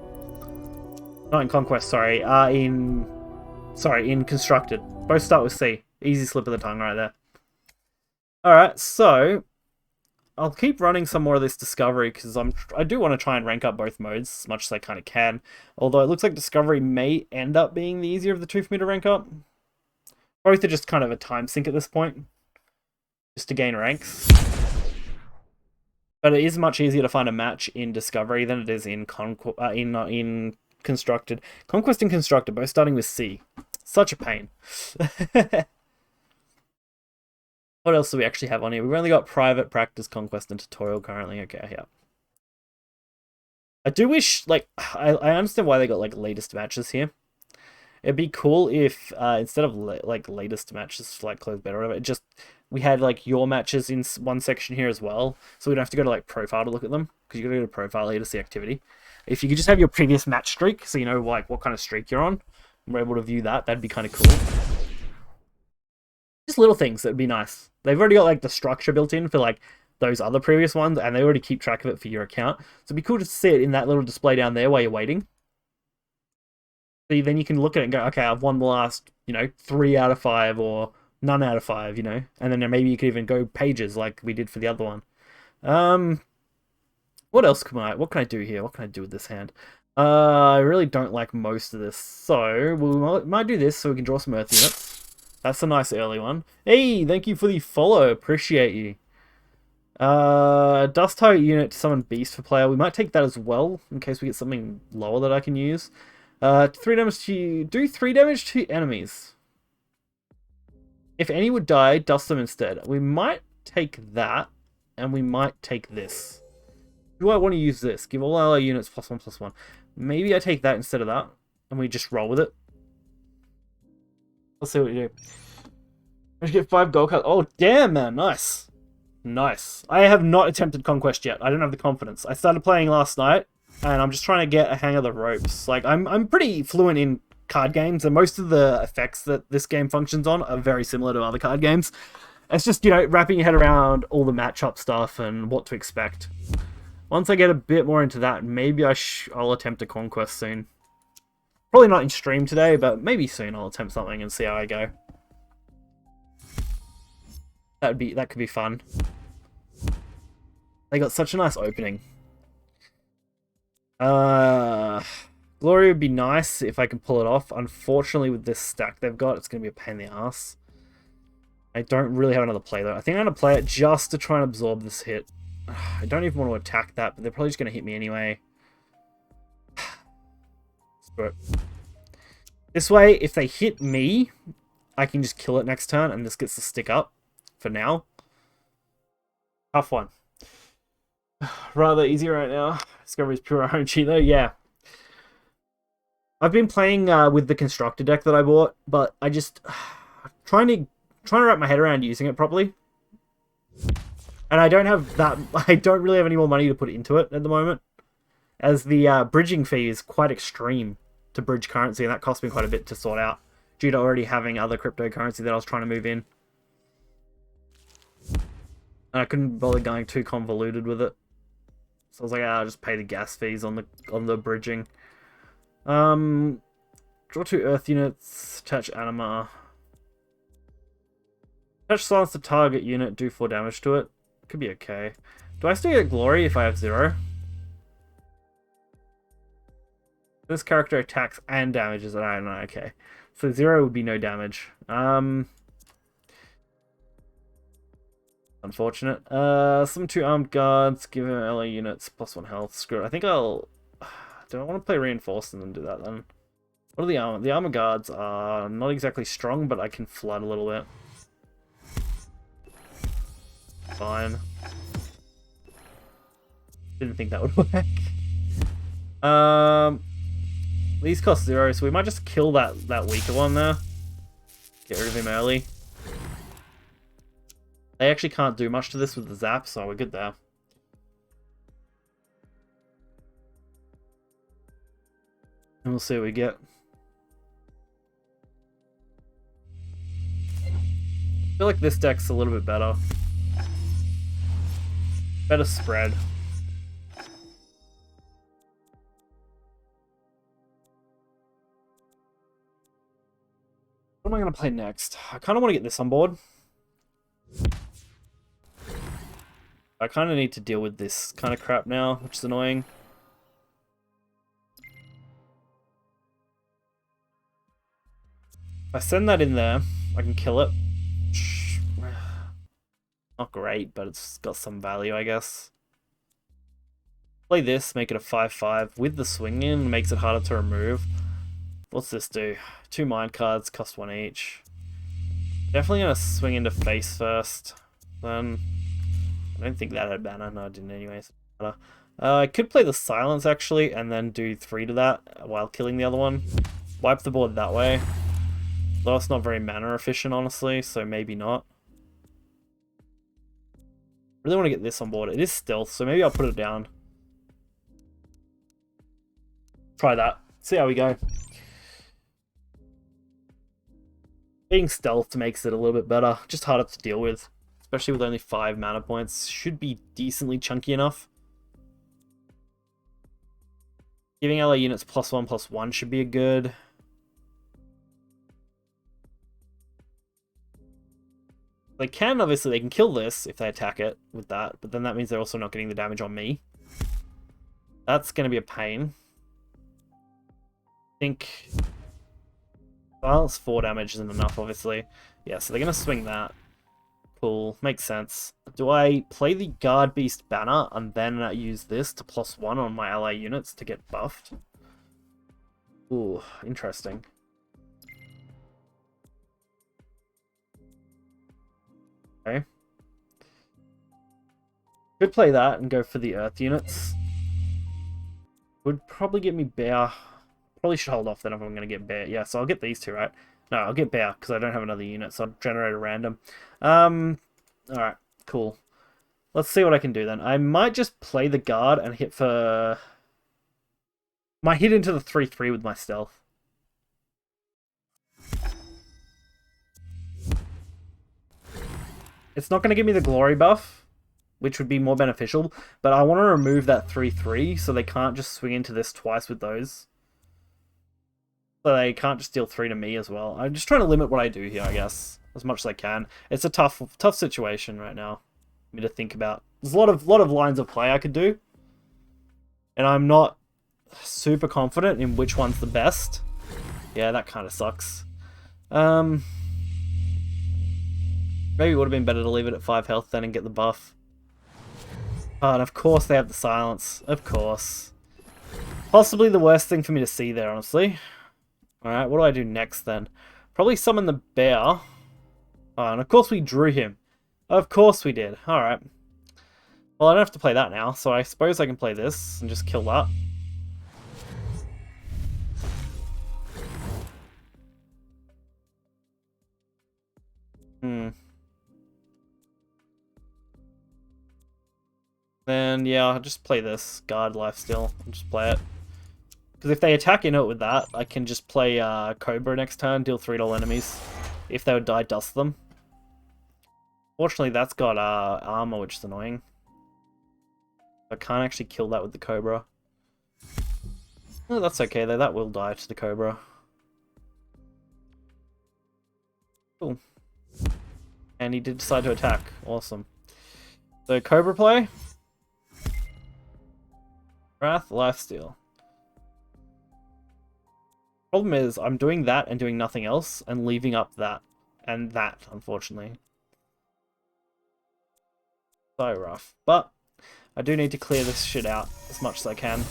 Not in Conquest, sorry. In Constructed. Both start with C. Easy slip of the tongue right there. Alright, so... I'll keep running some more of this Discovery, because I do want to try and rank up both modes as much as I kind of can. Although it looks like Discovery may end up being the easier of the 2 for me to rank up. Both are just kind of a time sink at this point. Just to gain ranks. But it is much easier to find a match in Discovery than it is in Constructed. Conquest and Constructed, both starting with C. Such a pain. What else do we actually have on here? We've only got Private, Practice, Conquest, and Tutorial currently. Okay, yeah. I do wish, like, I understand why they got, like, latest matches here. It'd be cool if, instead of, like, latest matches, like, close better or whatever, it just, we had, like, your matches in one section here as well. So we don't have to go to, like, Profile to look at them. Because you gotta go to Profile here to see activity. If you could just have your previous match streak, so you know, like, what kind of streak you're on, and we're able to view that, that'd be kind of cool. Just little things that'd be nice. They've already got, like, the structure built in for, like, those other previous ones, and they already keep track of it for your account. So it'd be cool to see it in that little display down there while you're waiting. So then you can look at it and go, okay, I've won the last, 3 out of 5 or none out of 5, and then maybe you could even go pages like we did for the other one. What else what can I do here? What can I do with this hand? I really don't like most of this, so we might do this so we can draw some Earth units. That's a nice early one. Hey, thank you for the follow. Appreciate you. Dust Toe unit to summon Beast for player. We might take that as well in case we get something lower that I can use. 3 damage to do 3 damage to enemies. If any would die, dust them instead. We might take that, and we might take this. Do I want to use this? Give all our units +1/+1. Maybe I take that instead of that, and we just roll with it. Let's see what we do. I should get 5 gold cards. Oh, damn, man. Nice. Nice. I have not attempted Conquest yet. I don't have the confidence. I started playing last night, and I'm just trying to get a hang of the ropes. Like, I'm pretty fluent in card games, and most of the effects that this game functions on are very similar to other card games. It's just, wrapping your head around all the matchup stuff and what to expect. Once I get a bit more into that, maybe I'll attempt a Conquest soon. Probably not in stream today, but maybe soon I'll attempt something and see how I go. That could be fun. They got such a nice opening. Glory would be nice if I can pull it off. Unfortunately, with this stack they've got, it's going to be a pain in the ass. I don't really have another play though. I think I'm going to play it just to try and absorb this hit. I don't even want to attack that, but they're probably just going to hit me anyway. Screw it. This way, if they hit me, I can just kill it next turn, and this gets to stick up for now. Tough one. Rather easy right now. Discovery's pure RNG though, yeah. I've been playing with the constructor deck that I bought, but I just trying to wrap my head around using it properly. And I don't really have any more money to put into it at the moment, as the bridging fee is quite extreme to bridge currency, and that cost me quite a bit to sort out due to already having other cryptocurrency that I was trying to move in. And I couldn't bother going too convoluted with it. So I was like, I'll just pay the gas fees on the bridging. Draw 2 Earth units, attach Anima. Attach Silence to target unit, do 4 damage to it. Could be okay. Do I still get Glory if I have 0? This character attacks and damages it. I don't know, okay. So 0 would be no damage. Unfortunate. Some 2 armed guards, give him LA units, +1 health. Screw it. I think I'll... Do I want to play Reinforced and then do that then? What are the armor? The armor guards are not exactly strong, but I can flood a little bit. Fine. Didn't think that would work. These cost 0, so we might just kill that weaker one there. Get rid of him early. They actually can't do much to this with the zap, so we're good there. And we'll see what we get. I feel like this deck's a little bit better. Better spread. What am I going to play next? I kind of want to get this on board. I kind of need to deal with this kind of crap now, which is annoying. If I send that in there, I can kill it. Not great, but it's got some value, I guess. Play this, make it a 5/5 with the swing in, makes it harder to remove. What's this do? 2 mind cards, cost 1 each. Definitely gonna swing into face first. Then I don't think that had banner. No, I didn't anyways. I could play the silence actually, and then do 3 to that while killing the other one. Wipe the board that way. Though it's not very mana efficient, honestly, so maybe not. Really want to get this on board. It is stealth, so maybe I'll put it down. Try that. See how we go. Being stealth makes it a little bit better. Just harder to deal with. especially with only 5 mana points. Should be decently chunky enough. Giving ally units +1/+1 should be a good. They can, obviously, they can kill this if they attack it with that, but then that means they're also not getting the damage on me. That's going to be a pain. I think... Well, it's 4 damage isn't enough, obviously. Yeah, so they're going to swing that. Cool, makes sense. Do I play the Guard Beast banner and then use this to +1 on my ally units to get buffed? Ooh, interesting. Okay. Could play that and go for the Earth units. Would probably get me Bear. Probably should hold off then if I'm going to get Bear. Yeah, so I'll get these two, right? No, I'll get Bear because I don't have another unit, so I'll generate a random. Alright, cool. Let's see what I can do then. I might just play the Guard and hit for... Might hit into the 3/3 with my Stealth. It's not going to give me the Glory buff, which would be more beneficial, but I want to remove that 3/3 so they can't just swing into this twice with those. So they can't just deal 3 to me as well. I'm just trying to limit what I do here, I guess, as much as I can. It's a tough situation right now for me to think about. There's a lot of lines of play I could do, and I'm not super confident in which one's the best. Yeah, that kind of sucks. Maybe it would have been better to leave it at 5 health then and get the buff. Oh, and of course they have the silence. Of course. Possibly the worst thing for me to see there, honestly. Alright, what do I do next then? Probably summon the bear. Oh, and of course we drew him. Of course we did. Alright. Well, I don't have to play that now, so I suppose I can play this and just kill that. Then, yeah, I'll just play this. Guard lifesteal. I'll just play it. Because if they attack in it with that, I can just play Cobra next turn, deal 3 to all enemies. If they would die, dust them. Fortunately, that's got armor, which is annoying. I can't actually kill that with the Cobra. Oh, that's okay, though. That will die to the Cobra. Cool. And he did decide to attack. Awesome. So, Cobra play. Wrath, lifesteal. Problem is, I'm doing that and doing nothing else, and leaving up that. And that, unfortunately. So rough. But, I do need to clear this shit out as much as I can.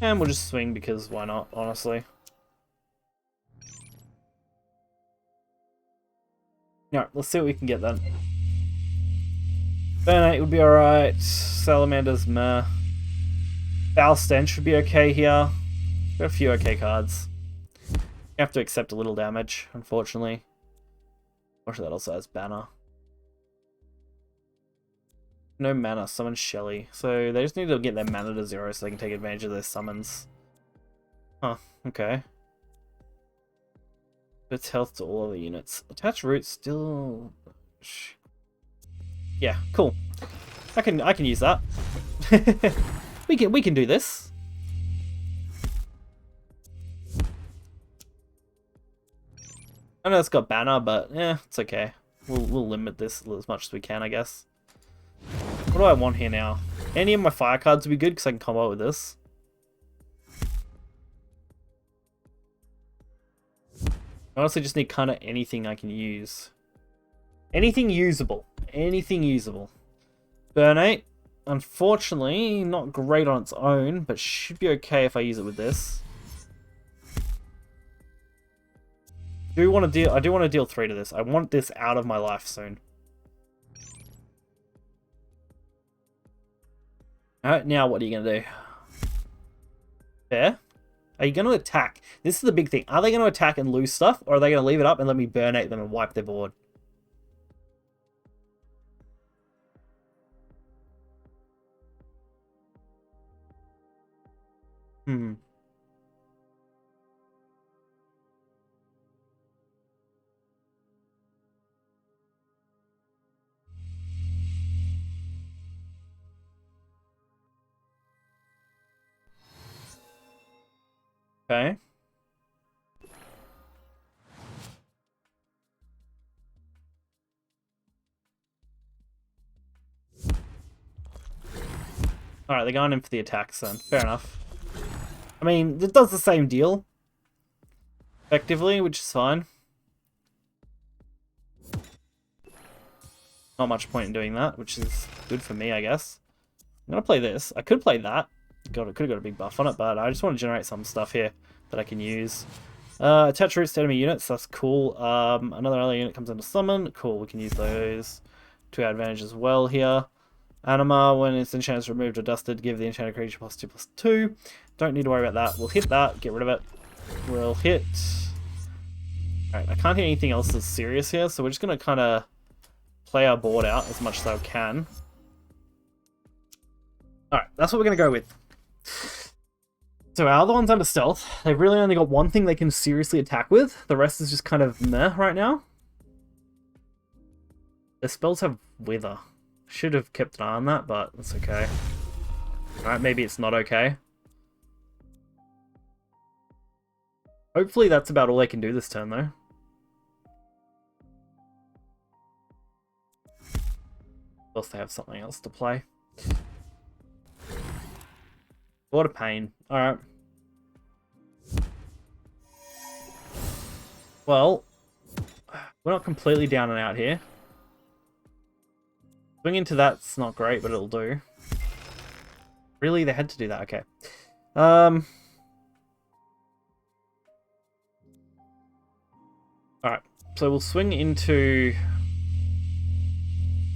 And we'll just swing, because why not, honestly. Alright, let's see what we can get then. Burn 8 would be alright. Salamander's meh. Foul Stench should be okay here. Got a few okay cards. You have to accept a little damage, unfortunately. Watch that also has Banner. No mana, summon Shelly. So they just need to get their mana to 0 so they can take advantage of their summons. Huh, okay. Puts health to all other units. Attach root still... Yeah, cool. I can use that. we can do this. I know it's got banner, but yeah, it's okay. We'll limit this as much as we can, I guess. What do I want here now? Any of my fire cards would be good because I can combo with this. I honestly just need kind of anything I can use. Anything usable. Anything usable. Burn 8. Unfortunately, not great on its own, but should be okay if I use it with this. I do want to deal 3 to this. I want this out of my life soon. Alright, now what are you going to do? Fair? Are you going to attack? This is the big thing. Are they going to attack and lose stuff, or are they going to leave it up and let me burn 8 them and wipe their board? Okay. Alright, they're going in for the attacks then. Fair enough. I mean, it does the same deal. Effectively, which is fine. Not much point in doing that, which is good for me, I guess. I'm gonna play this. I could play that. God, I could have got a big buff on it, but I just want to generate some stuff here that I can use. Attach roots to enemy units, that's cool. Another ally unit comes into summon. Cool, we can use those to our advantage as well here. Anima, when its enchantment is removed or dusted, give the enchanted creature +2/+2. Don't need to worry about that. We'll hit that, get rid of it. We'll hit... Alright, I can't hit anything else that's serious here, so we're just going to kind of play our board out as much as I can. Alright, that's what we're going to go with. So our other one's under stealth. They've really only got one thing they can seriously attack with. The rest is just kind of meh right now. Their spells have Wither. Should have kept an eye on that, but that's okay. Alright, maybe it's not okay. Hopefully that's about all they can do this turn, though. Of course they have something else to play. What a pain. Alright. Well, we're not completely down and out here. Swing into that's not great, but it'll do. Really? They had to do that? Okay. Alright. So we'll swing into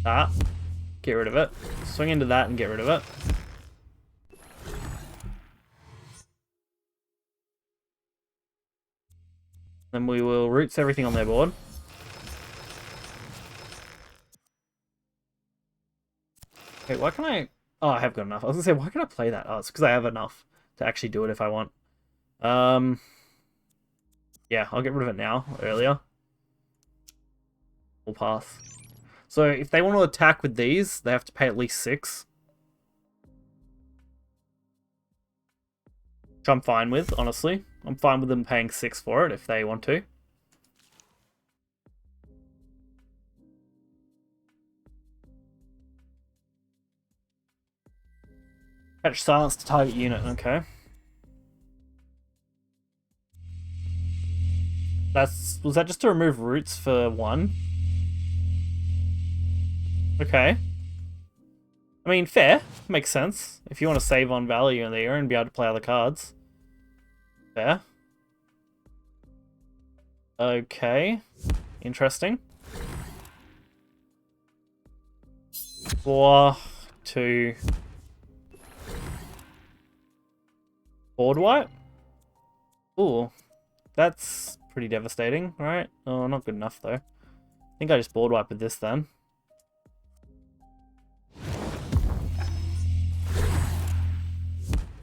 that. Get rid of it. Swing into that and get rid of it. Then we will roots everything on their board. Okay, why can I... Oh, I have got enough. I was going to say, why can I play that? Oh, it's because I have enough to actually do it if I want. Yeah, I'll get rid of it now, earlier. We'll pass. So, if they want to attack with these, they have to pay at least 6. Which I'm fine with, honestly. I'm fine with them paying 6 for it if they want to. Catch silence to target unit, okay. Was that just to remove roots for 1? Okay. I mean, fair. Makes sense. If you want to save on value in there and be able to play other cards. Fair. Okay. Interesting. 4, 2... Board wipe? Ooh. That's pretty devastating, right? Oh, not good enough, though. I think I just board wipe with this, then.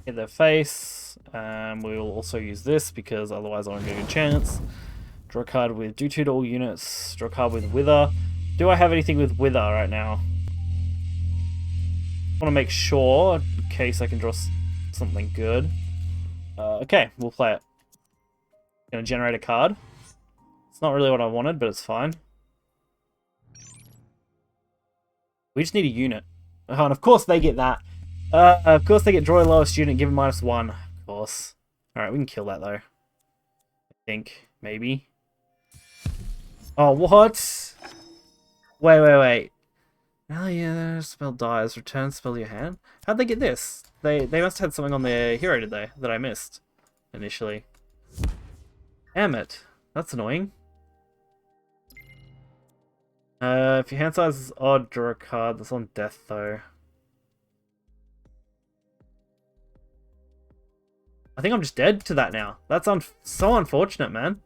Hit their face. We will also use this, because otherwise I won't get a good chance. Draw a card with do 2 to all units. Draw a card with Wither. Do I have anything with Wither right now? I want to make sure, in case I can draw something good. Okay, we'll play it. Gonna generate a card. It's not really what I wanted, but it's fine. We just need a unit. Oh, and of course they get that. Of course they get draw lowest unit, give them -1. Of course. Alright, we can kill that though. I think. Maybe. Oh, what? Wait. Oh yeah, spell dies. Return spell to your hand. How'd they get this? They must have had something on their hero, did they? That I missed initially. Damn it. That's annoying. If your hand size is odd, draw a card. That's on death, though. I think I'm just dead to that now. That's so unfortunate, man.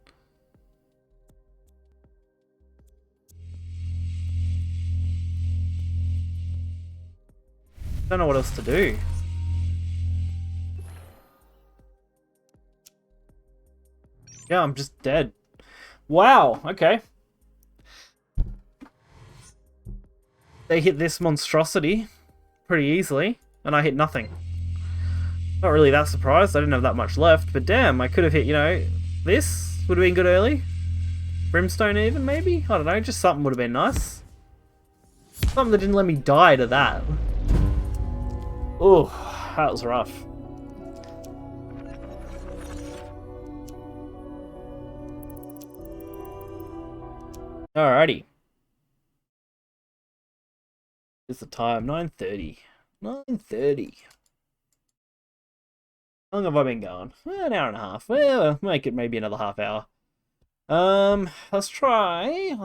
Don't know what else to do. Yeah, I'm just dead. Wow, okay. They hit this monstrosity pretty easily, and I hit nothing. Not really that surprised. I didn't have that much left, but damn, I could have hit, you know, this would have been good early. Brimstone even, maybe? I don't know, just something would have been nice. Something that didn't let me die to that. Oh, that was rough. Alrighty. It's the time, 9:30. 9:30. How long have I been going? An hour and a half. Well, make it maybe another half hour. Let's try.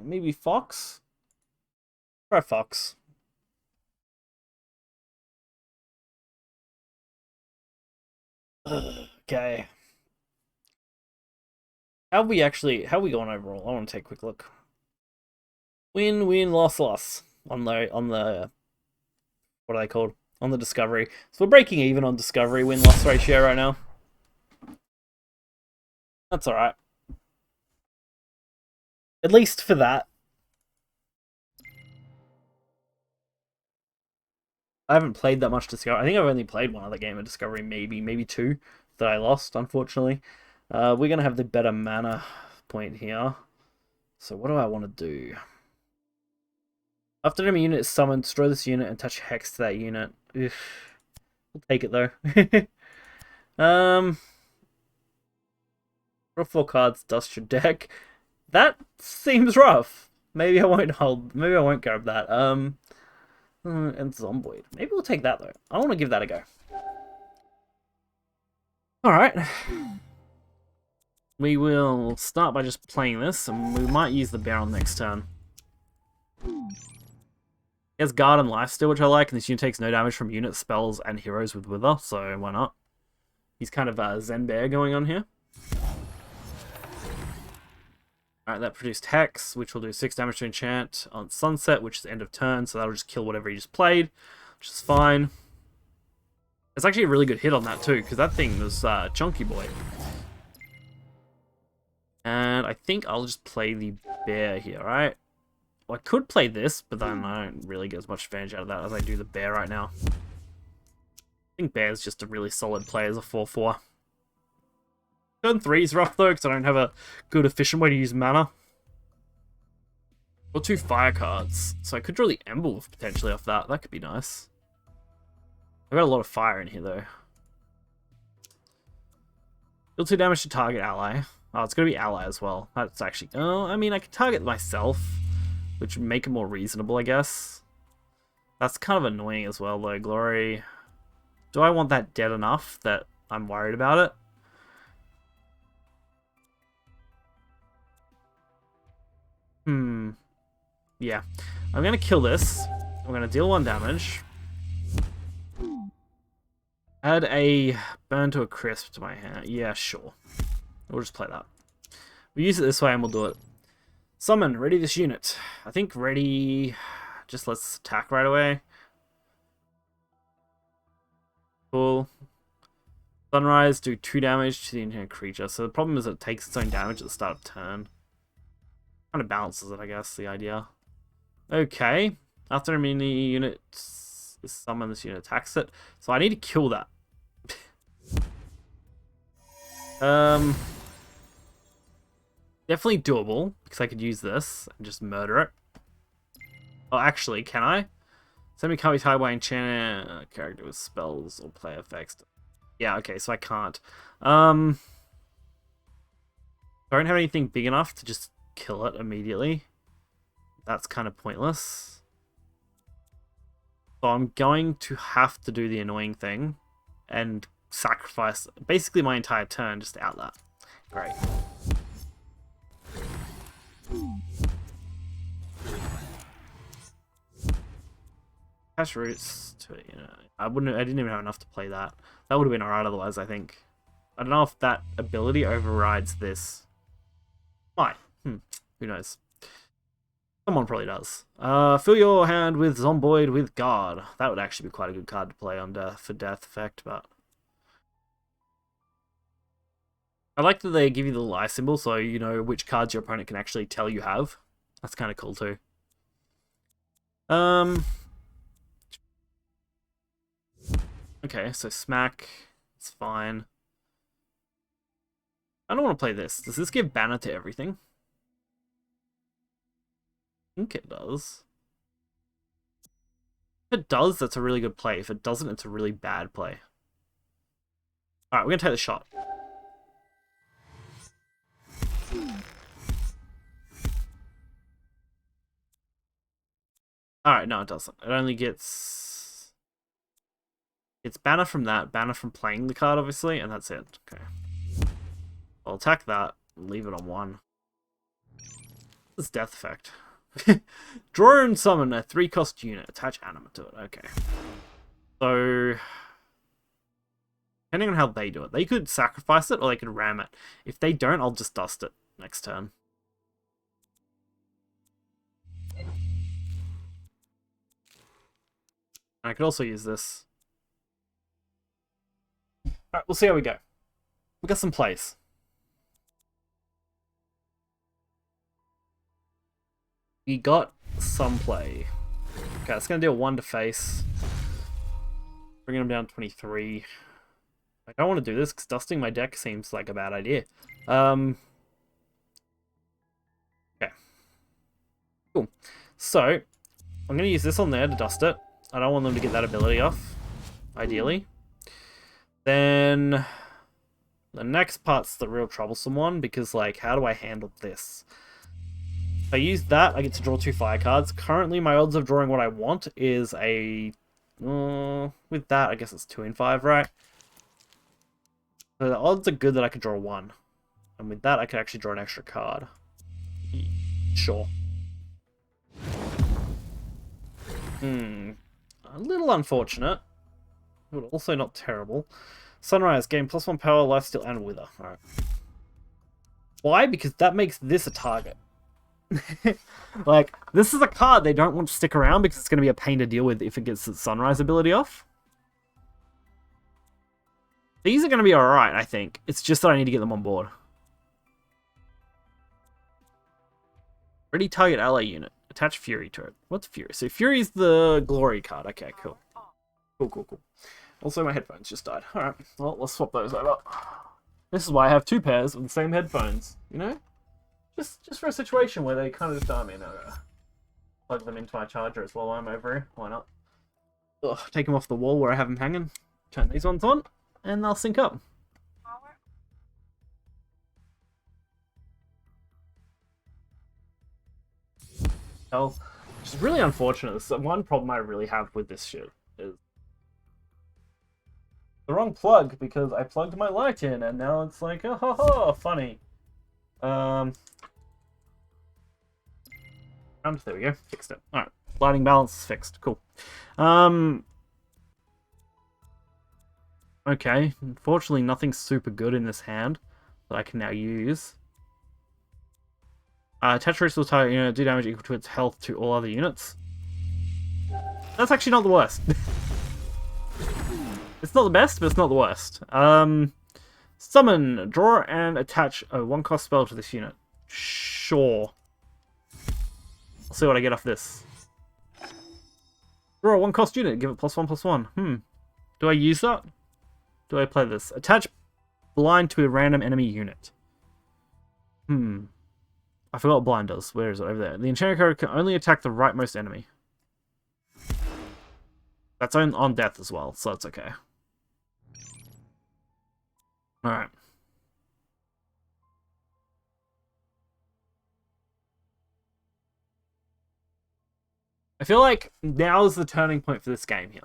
Maybe Fox? Try Fox. Okay. How are we going overall? I want to take a quick look. Win, win, loss, loss. On the what are they called? On the Discovery. So we're breaking even on Discovery win-loss ratio right now. That's alright. At least for that. I haven't played that much Discovery. I think I've only played one other game of Discovery, maybe two, that I lost, unfortunately. We're going to have the better mana point here. So what do I want to do? After enemy unit is summoned, destroy this unit and attach hex to that unit. Ugh. We'll take it though. Draw 4 cards, dust your deck. That seems rough. Maybe I won't grab that. And Zomboid. Maybe we'll take that though. I want to give that a go. Alright. We will start by just playing this, and we might use the bear on next turn. He has Guard and Lifesteal, which I like, and this unit takes no damage from units, spells, and heroes with Wither, so why not? He's kind of a Zen Bear going on here. Alright, that produced Hex, which will do 6 damage to enchant on Sunset, which is the end of turn, so that'll just kill whatever he just played, which is fine. It's actually a really good hit on that too, because that thing was chunky boy. And I think I'll just play the bear here, right? Well, I could play this, but then I don't really get as much advantage out of that as I do the bear right now. I think bear's just a really solid play as a 4/4. Turn 3 is rough though, because I don't have a good efficient way to use mana. Or 2 fire cards, so I could draw the Emblem potentially off that. That could be nice. I've got a lot of fire in here though. Deal 2 damage to target ally. Oh, it's going to be ally as well. That's actually... Oh, I mean, I could target myself, which would make it more reasonable, I guess. That's kind of annoying as well, though. Glory... Do I want that dead enough that I'm worried about it? Yeah. I'm going to kill this. I'm going to deal 1 damage. Add a burn to a crisp to my hand. Yeah, sure. We'll just play that. We'll use it this way and we'll do it. Summon, ready this unit. I think ready... Just let's attack right away. Cool. Sunrise, do 2 damage to the inherent creature. So the problem is it takes its own damage at the start of turn. Kind of balances it, I guess, the idea. Okay. After a mini unit is summoned, this unit attacks it. So I need to kill that. Definitely doable, because I could use this and just murder it. Oh, actually, can I? Semi can't be tied by enchant character with spells or play effects. Yeah, okay, so I can't. I don't have anything big enough to just kill it immediately. That's kind of pointless. So I'm going to have to do the annoying thing and sacrifice basically my entire turn just to out that. Great. Cash roots to it, you know. I didn't even have enough to play that. That would have been alright otherwise, I think. I don't know if that ability overrides this. Might. Who knows? Someone probably does. Fill your hand with Zomboid with Guard. That would actually be quite a good card to play on for death effect, but I like that they give you the lie symbol, so you know which cards your opponent can actually tell you have. That's kind of cool too. Okay, so smack. It's fine. I don't want to play this. Does this give banner to everything? I think it does. If it does, that's a really good play. If it doesn't, it's a really bad play. Alright, we're going to take the shot. Alright, no, it doesn't. It only gets... It's banner from that, banner from playing the card, obviously, and that's it. Okay. I'll attack that, leave it on 1. This is death effect. Draw and summon a 3-cost unit. Attach anima to it. Okay. So... Depending on how they do it. They could sacrifice it, or they could ram it. If they don't, I'll just dust it next turn. I could also use this. Alright, we'll see how we go. We got some plays. We got some play. Okay, it's going to deal 1 to face. Bringing him down 23. I don't want to do this because dusting my deck seems like a bad idea. Okay. Cool. So, I'm going to use this on there to dust it. I don't want them to get that ability off, ideally. Then, the next part's the real troublesome one, because, like, how do I handle this? If I use that, I get to draw 2 fire cards. Currently, my odds of drawing what I want is a... with that, I guess it's 2 in 5, right? So the odds are good that I could draw 1. And with that, I could actually draw an extra card. Sure. A little unfortunate. But also not terrible. Sunrise, gain +1 power, lifesteal, and wither. Alright. Why? Because that makes this a target. Like, this is a card they don't want to stick around because it's going to be a pain to deal with if it gets its Sunrise ability off. These are going to be alright, I think. It's just that I need to get them on board. Ready target ally unit. Attach Fury to it. What's Fury? So Fury's the glory card. Okay, cool. Cool. Also, my headphones just died. Alright, well, let's swap those over. This is why I have 2 pairs of the same headphones, you know? Just for a situation where they kind of just die me, and I'll plug them into my charger as well while I'm over here. Why not? Ugh, take them off the wall where I have them hanging. Turn these ones on, and they'll sync up. Which is really unfortunate. This is one problem I really have with this shit is the wrong plug, because I plugged my light in and now it's like, oh, ha, ha, funny. There we go, fixed it. Alright, lighting balance is fixed, cool. Okay, unfortunately nothing super good in this hand that I can now use. Tetris will target unit, do damage equal to its health to all other units. That's actually not the worst. It's not the best, but it's not the worst. Summon, draw and attach a 1-cost spell to this unit. Sure. I'll see what I get off this. Draw a 1-cost unit, give it +1/+1. Do I use that? Do I play this? Attach blind to a random enemy unit. I forgot what blind does. Where is it? Over there. The enchanted card can only attack the rightmost enemy. That's on death as well, so that's okay. Alright. I feel like now is the turning point for this game here.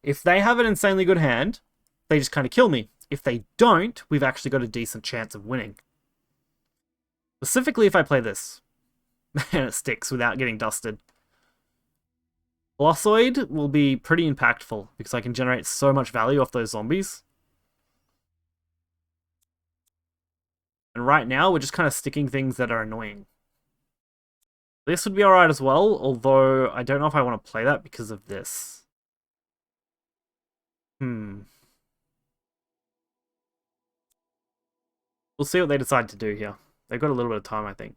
If they have an insanely good hand, they just kind of kill me. If they don't, we've actually got a decent chance of winning. Specifically if I play this. And it sticks without getting dusted. Glossoid will be pretty impactful because I can generate so much value off those zombies. And right now, we're just kind of sticking things that are annoying. This would be alright as well, although I don't know if I want to play that because of this. We'll see what they decide to do here. They've got a little bit of time, I think.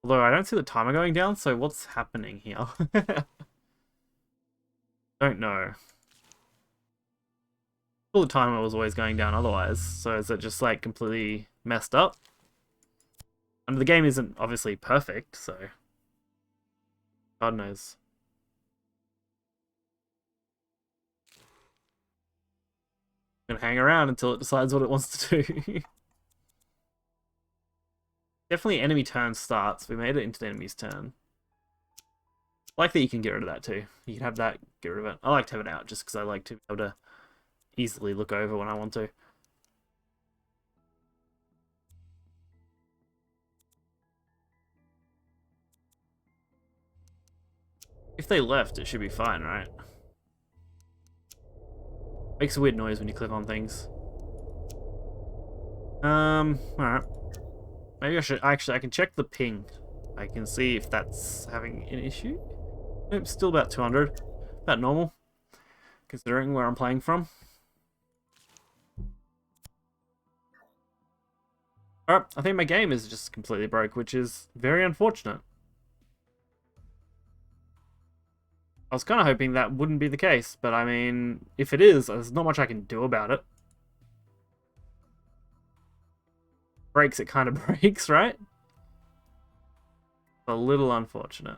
Although I don't see the timer going down, so what's happening here? Don't know. All the time it was always going down otherwise, so is it just like completely messed up? And the game isn't obviously perfect, so God knows. I'm gonna hang around until it decides what it wants to do. Definitely enemy turn starts. We made it into the enemy's turn. I like that you can get rid of that too. You can have that, get rid of it. I like to have it out just because I like to be able to easily look over when I want to. If they left, it should be fine, right? Makes a weird noise when you click on things. Alright. Maybe I should... Actually, I can check the ping. I can see if that's having an issue. Nope, still about 200. About normal, considering where I'm playing from. Alright, I think my game is just completely broke, which is very unfortunate. I was kind of hoping that wouldn't be the case, but I mean, if it is, there's not much I can do about it. Breaks, it kind of breaks, right? A little unfortunate.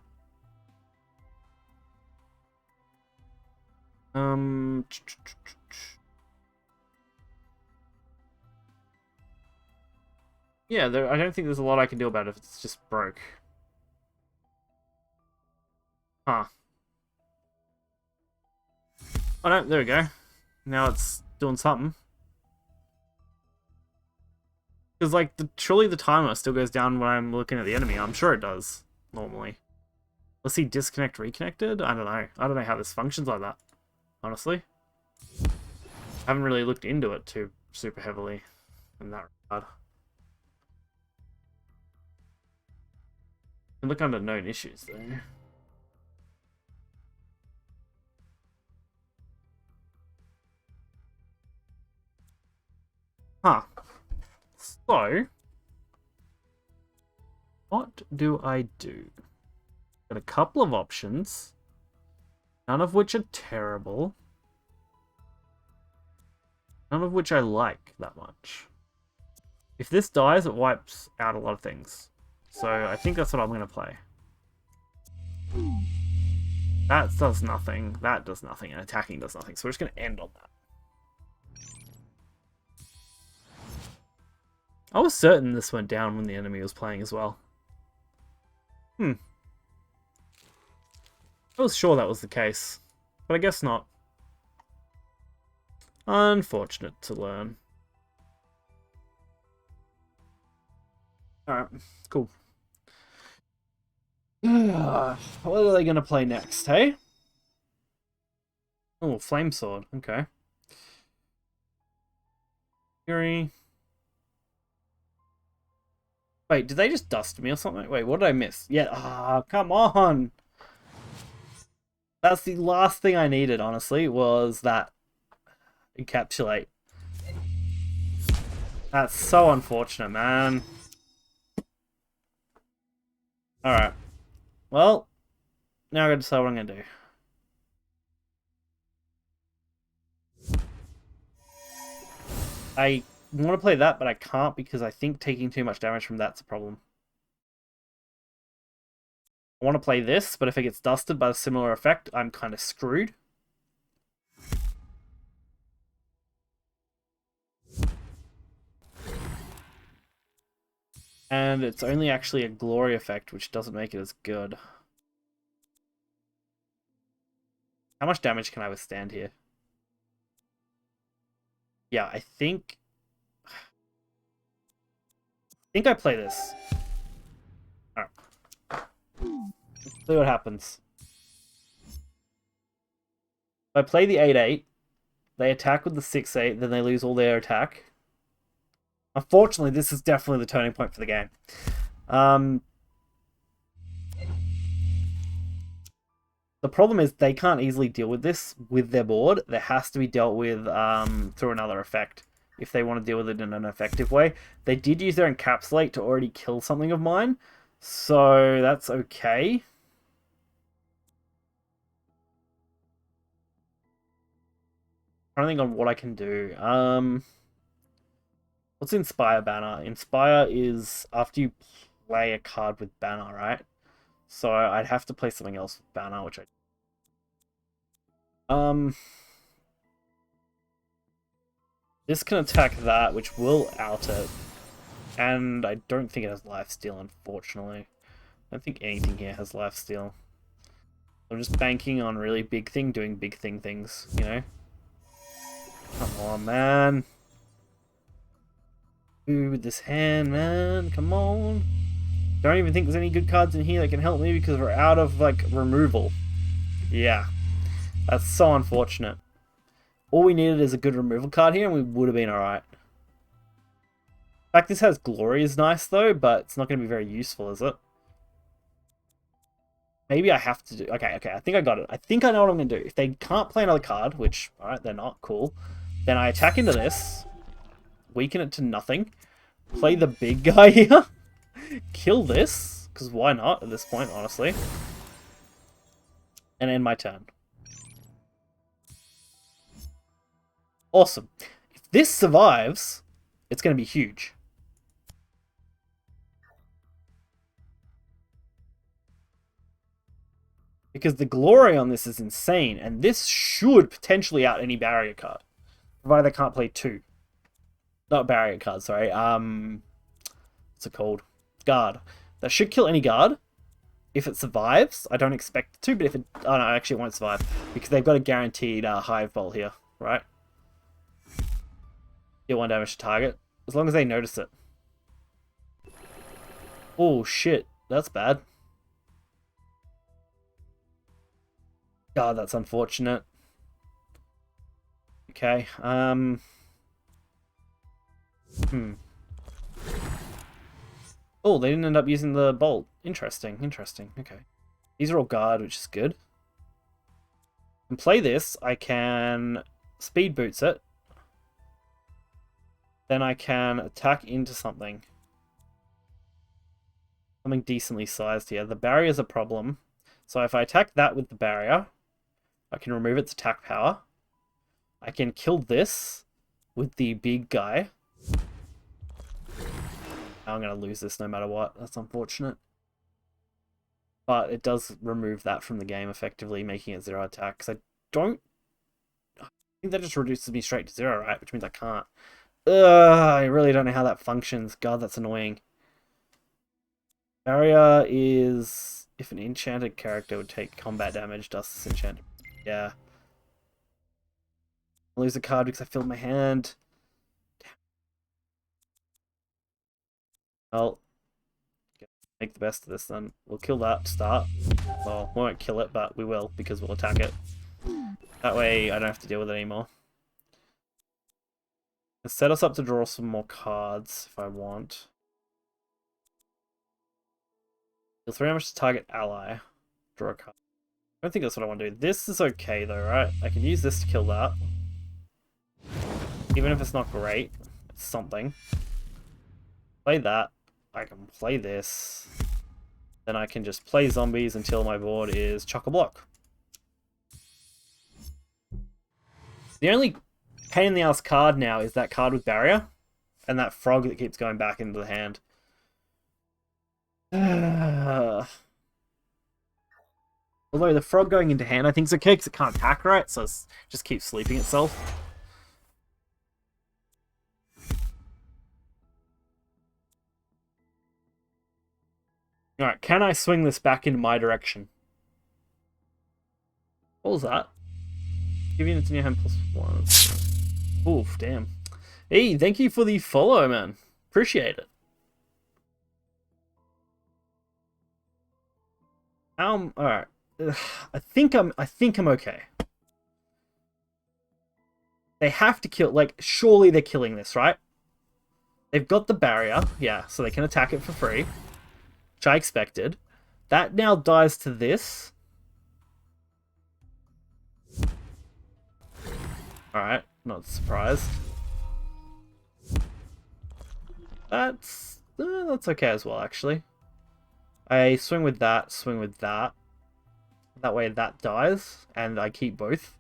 Yeah, I don't think there's a lot I can do about it if it's just broke. Huh. Oh no, there we go. Now it's doing something. Because, like, surely the timer still goes down when I'm looking at the enemy. I'm sure it does, normally. Let's see, disconnect, reconnected? I don't know. I don't know how this functions like that, honestly. I haven't really looked into it too super heavily in that regard. You can look under known issues, though. Huh. So, what do I do? Got a couple of options, none of which are terrible, none of which I like that much. If this dies, it wipes out a lot of things. So I think that's what I'm going to play. That does nothing, that does nothing, and attacking does nothing. So we're just going to end on that. I was certain this went down when the enemy was playing as well. I was sure that was the case, but I guess not. Unfortunate to learn. Alright, cool. What are they going to play next, hey? Oh, Flame Sword, okay. Fury. Wait, did they just dust me or something? Wait, what did I miss? Yeah, come on! That's the last thing I needed, honestly, was that encapsulate. That's so unfortunate, man. Alright. Well, now I gotta decide what I'm gonna do. I want to play that, but I can't because I think taking too much damage from that's a problem. I want to play this, but if it gets dusted by a similar effect, I'm kind of screwed. And it's only actually a glory effect, which doesn't make it as good. How much damage can I withstand here? Yeah, I think I play this. Alright. See what happens. If I play the 8-8, they attack with the 6-8, then they lose all their attack. Unfortunately, this is definitely the turning point for the game. The problem is they can't easily deal with this with their board. There has to be dealt with through another effect if they want to deal with it in an effective way. They did use their encapsulate to already kill something of mine, so that's okay. trying to think on what I can do. What's Inspire banner? Inspire is after you play a card with banner, right? So I'd have to play something else with banner, which this can attack that, which will out it. And I don't think it has lifesteal, unfortunately. I don't think anything here has lifesteal. I'm just banking on really big thing doing big things, you know? Come on, man. Ooh, with this hand, man. Come on. Don't even think there's any good cards in here that can help me because we're out of, like, removal. Yeah. That's so unfortunate. All we needed is a good removal card here and we would have been alright. In fact, this has Glory is nice though, but it's not going to be very useful, is it? Maybe I have to do... Okay, I think I got it. I think I know what I'm going to do. If they can't play another card, which, alright, they're not, cool. Then I attack into this, weaken it to nothing, play the big guy here, kill this, because why not at this point, honestly, and end my turn. Awesome. If this survives, it's going to be huge. Because the glory on this is insane, and this should potentially out any barrier card. Provided they can't play two. Not barrier card, sorry. What's it called? Guard. That should kill any guard. If it survives, I don't expect it to, but if it... Oh no, actually it won't survive. Because they've got a guaranteed Hive Bolt here, right? Deal 1 damage to target. As long as they notice it. Oh shit, that's bad. God, that's unfortunate. Okay, Oh, they didn't end up using the bolt. Interesting, okay. These are all guard, which is good. And play this, I can speed boots it. Then I can attack into something. Something decently sized here. The barrier's a problem. So if I attack that with the barrier, I can remove its attack power. I can kill this with the big guy. I'm going to lose this no matter what. That's unfortunate. But it does remove that from the game effectively, making it 0 attack. Because I think that just reduces me straight to 0, right? Which means I can't. I really don't know how that functions. God, that's annoying. Barrier is... If an enchanted character would take combat damage, does this enchantment? Yeah. I lose a card because I filled my hand. Well, make the best of this then. We'll kill that to start. Well, we won't kill it, but we will because we'll attack it. That way I don't have to deal with it anymore. Let's set us up to draw some more cards if I want. Deal 3 damage to target ally. Draw a card. I don't think that's what I want to do. This is okay though, right? I can use this to kill that. Even if it's not great, it's something. Play that. I can play this. Then I can just play zombies until my board is chock-a-block. The only pain in the ass card now is that card with barrier. And that frog that keeps going back into the hand. Although the frog going into hand I think is okay because it can't attack, right? So it just keeps sleeping itself. Alright, can I swing this back into my direction? What was that? Giving it to your hand +1. Oof, damn. Hey, thank you for the follow, man. Appreciate it. Alright. I think I'm okay. They have to kill, like, surely they're killing this, right? They've got the barrier, yeah, so they can attack it for free. Which I expected. That now dies to this. Alright, not surprised. That's okay as well, actually. I swing with that, swing with that. That way that dies, and I keep both.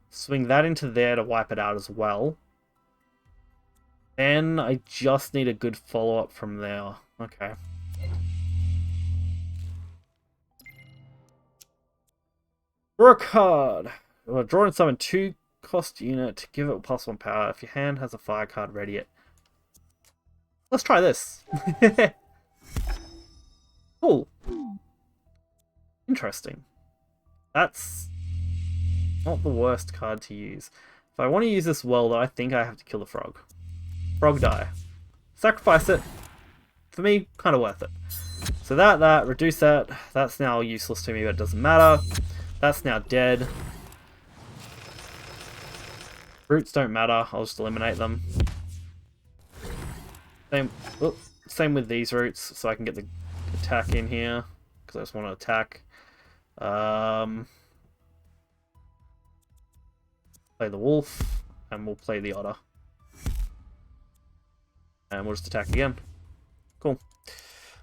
Swing that into there to wipe it out as well. Then I just need a good follow-up from there. Okay. Draw a card. Draw and summon 2 cost unit. Give it +1 power. If your hand has a fire card, ready it. Let's try this. Cool. Interesting. That's not the worst card to use. If I want to use this well, though, I think I have to kill the frog. Frog die. Sacrifice it. For me, kind of worth it. So that, reduce that. That's now useless to me, but it doesn't matter. That's now dead. Roots don't matter. I'll just eliminate them. Same with these roots, so I can get the attack in here, because I just want to attack. Play the wolf, and we'll play the otter. And we'll just attack again. Cool.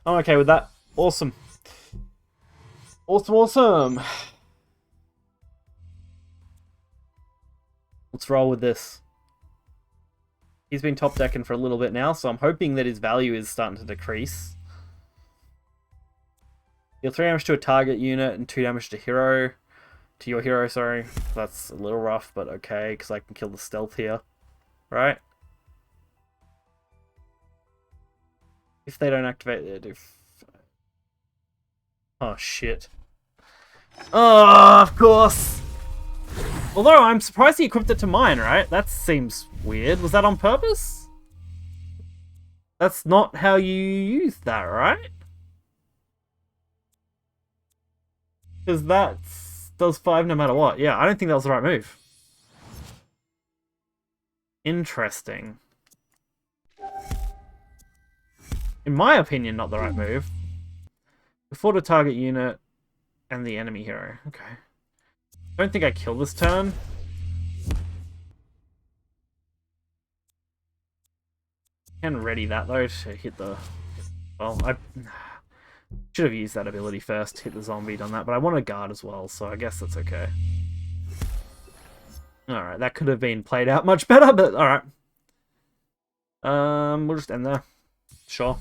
I'm okay with that. Awesome. Awesome. Let's roll with this. He's been top decking for a little bit now, so I'm hoping that his value is starting to decrease. Deal 3 damage to a target unit and 2 damage to your hero, sorry. That's a little rough, but okay, because I can kill the stealth here. Right? If they don't activate, they do... Oh, shit. Oh, of course! Although, I'm surprised he equipped it to mine, right? That seems weird. Was that on purpose? That's not how you use that, right? Because that does 5 no matter what. Yeah, I don't think that was the right move. Interesting. In my opinion, not the right move. Before the target unit and the enemy hero. Okay. I don't think I kill this turn. Can ready that though to hit the... Well, I should have used that ability first, hit the zombie, done that, but I want a guard as well, so I guess that's okay. Alright, that could have been played out much better, but alright. We'll just end there. Sure.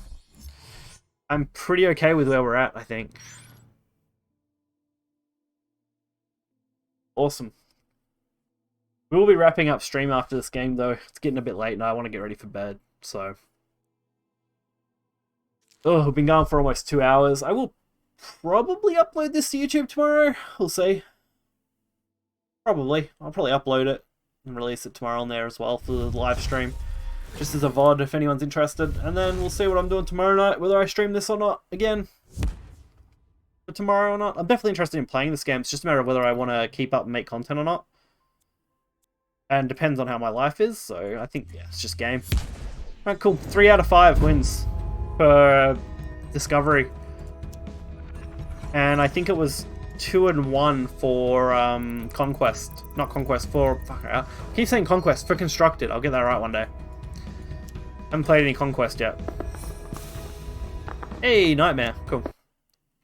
I'm pretty okay with where we're at, I think. Awesome. We will be wrapping up stream after this game, though. It's getting a bit late, and I want to get ready for bed, so... Oh, we've been going for almost 2 hours. I will probably upload this to YouTube tomorrow. We'll see. Probably. I'll probably upload it and release it tomorrow on there as well for the live stream. Just as a VOD if anyone's interested. And then we'll see what I'm doing tomorrow night, whether I stream this or not again. For tomorrow or not. I'm definitely interested in playing this game. It's just a matter of whether I want to keep up and make content or not. And depends on how my life is. So I think, yeah, it's just game. Alright, cool. 3 out of 5 wins for Discovery. And I think it was 2 and 1 for Conquest. Not Conquest, for... Fuck, I keep saying Conquest, for Constructed. I'll get that right one day. Haven't played any Conquest yet. Hey, Nightmare. Cool.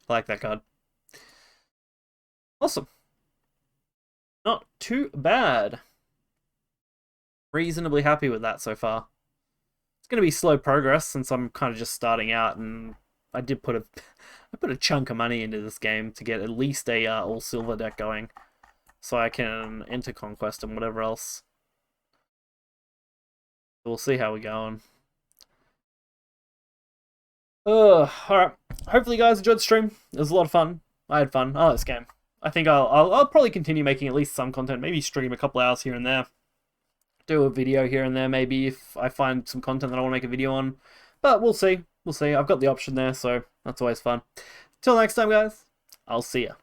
I like that card. Awesome. Not too bad. Reasonably happy with that so far. It's going to be slow progress since I'm kind of just starting out, and I did put a chunk of money into this game to get at least a all silver deck going, so I can enter Conquest and whatever else. We'll see how we're going. Alright. Hopefully you guys enjoyed the stream. It was a lot of fun. I had fun. I like this game. I think I'll probably continue making at least some content. Maybe stream a couple hours here and there. Do a video here and there maybe if I find some content that I want to make a video on. But we'll see. We'll see. I've got the option there, so that's always fun. Till next time, guys. I'll see ya.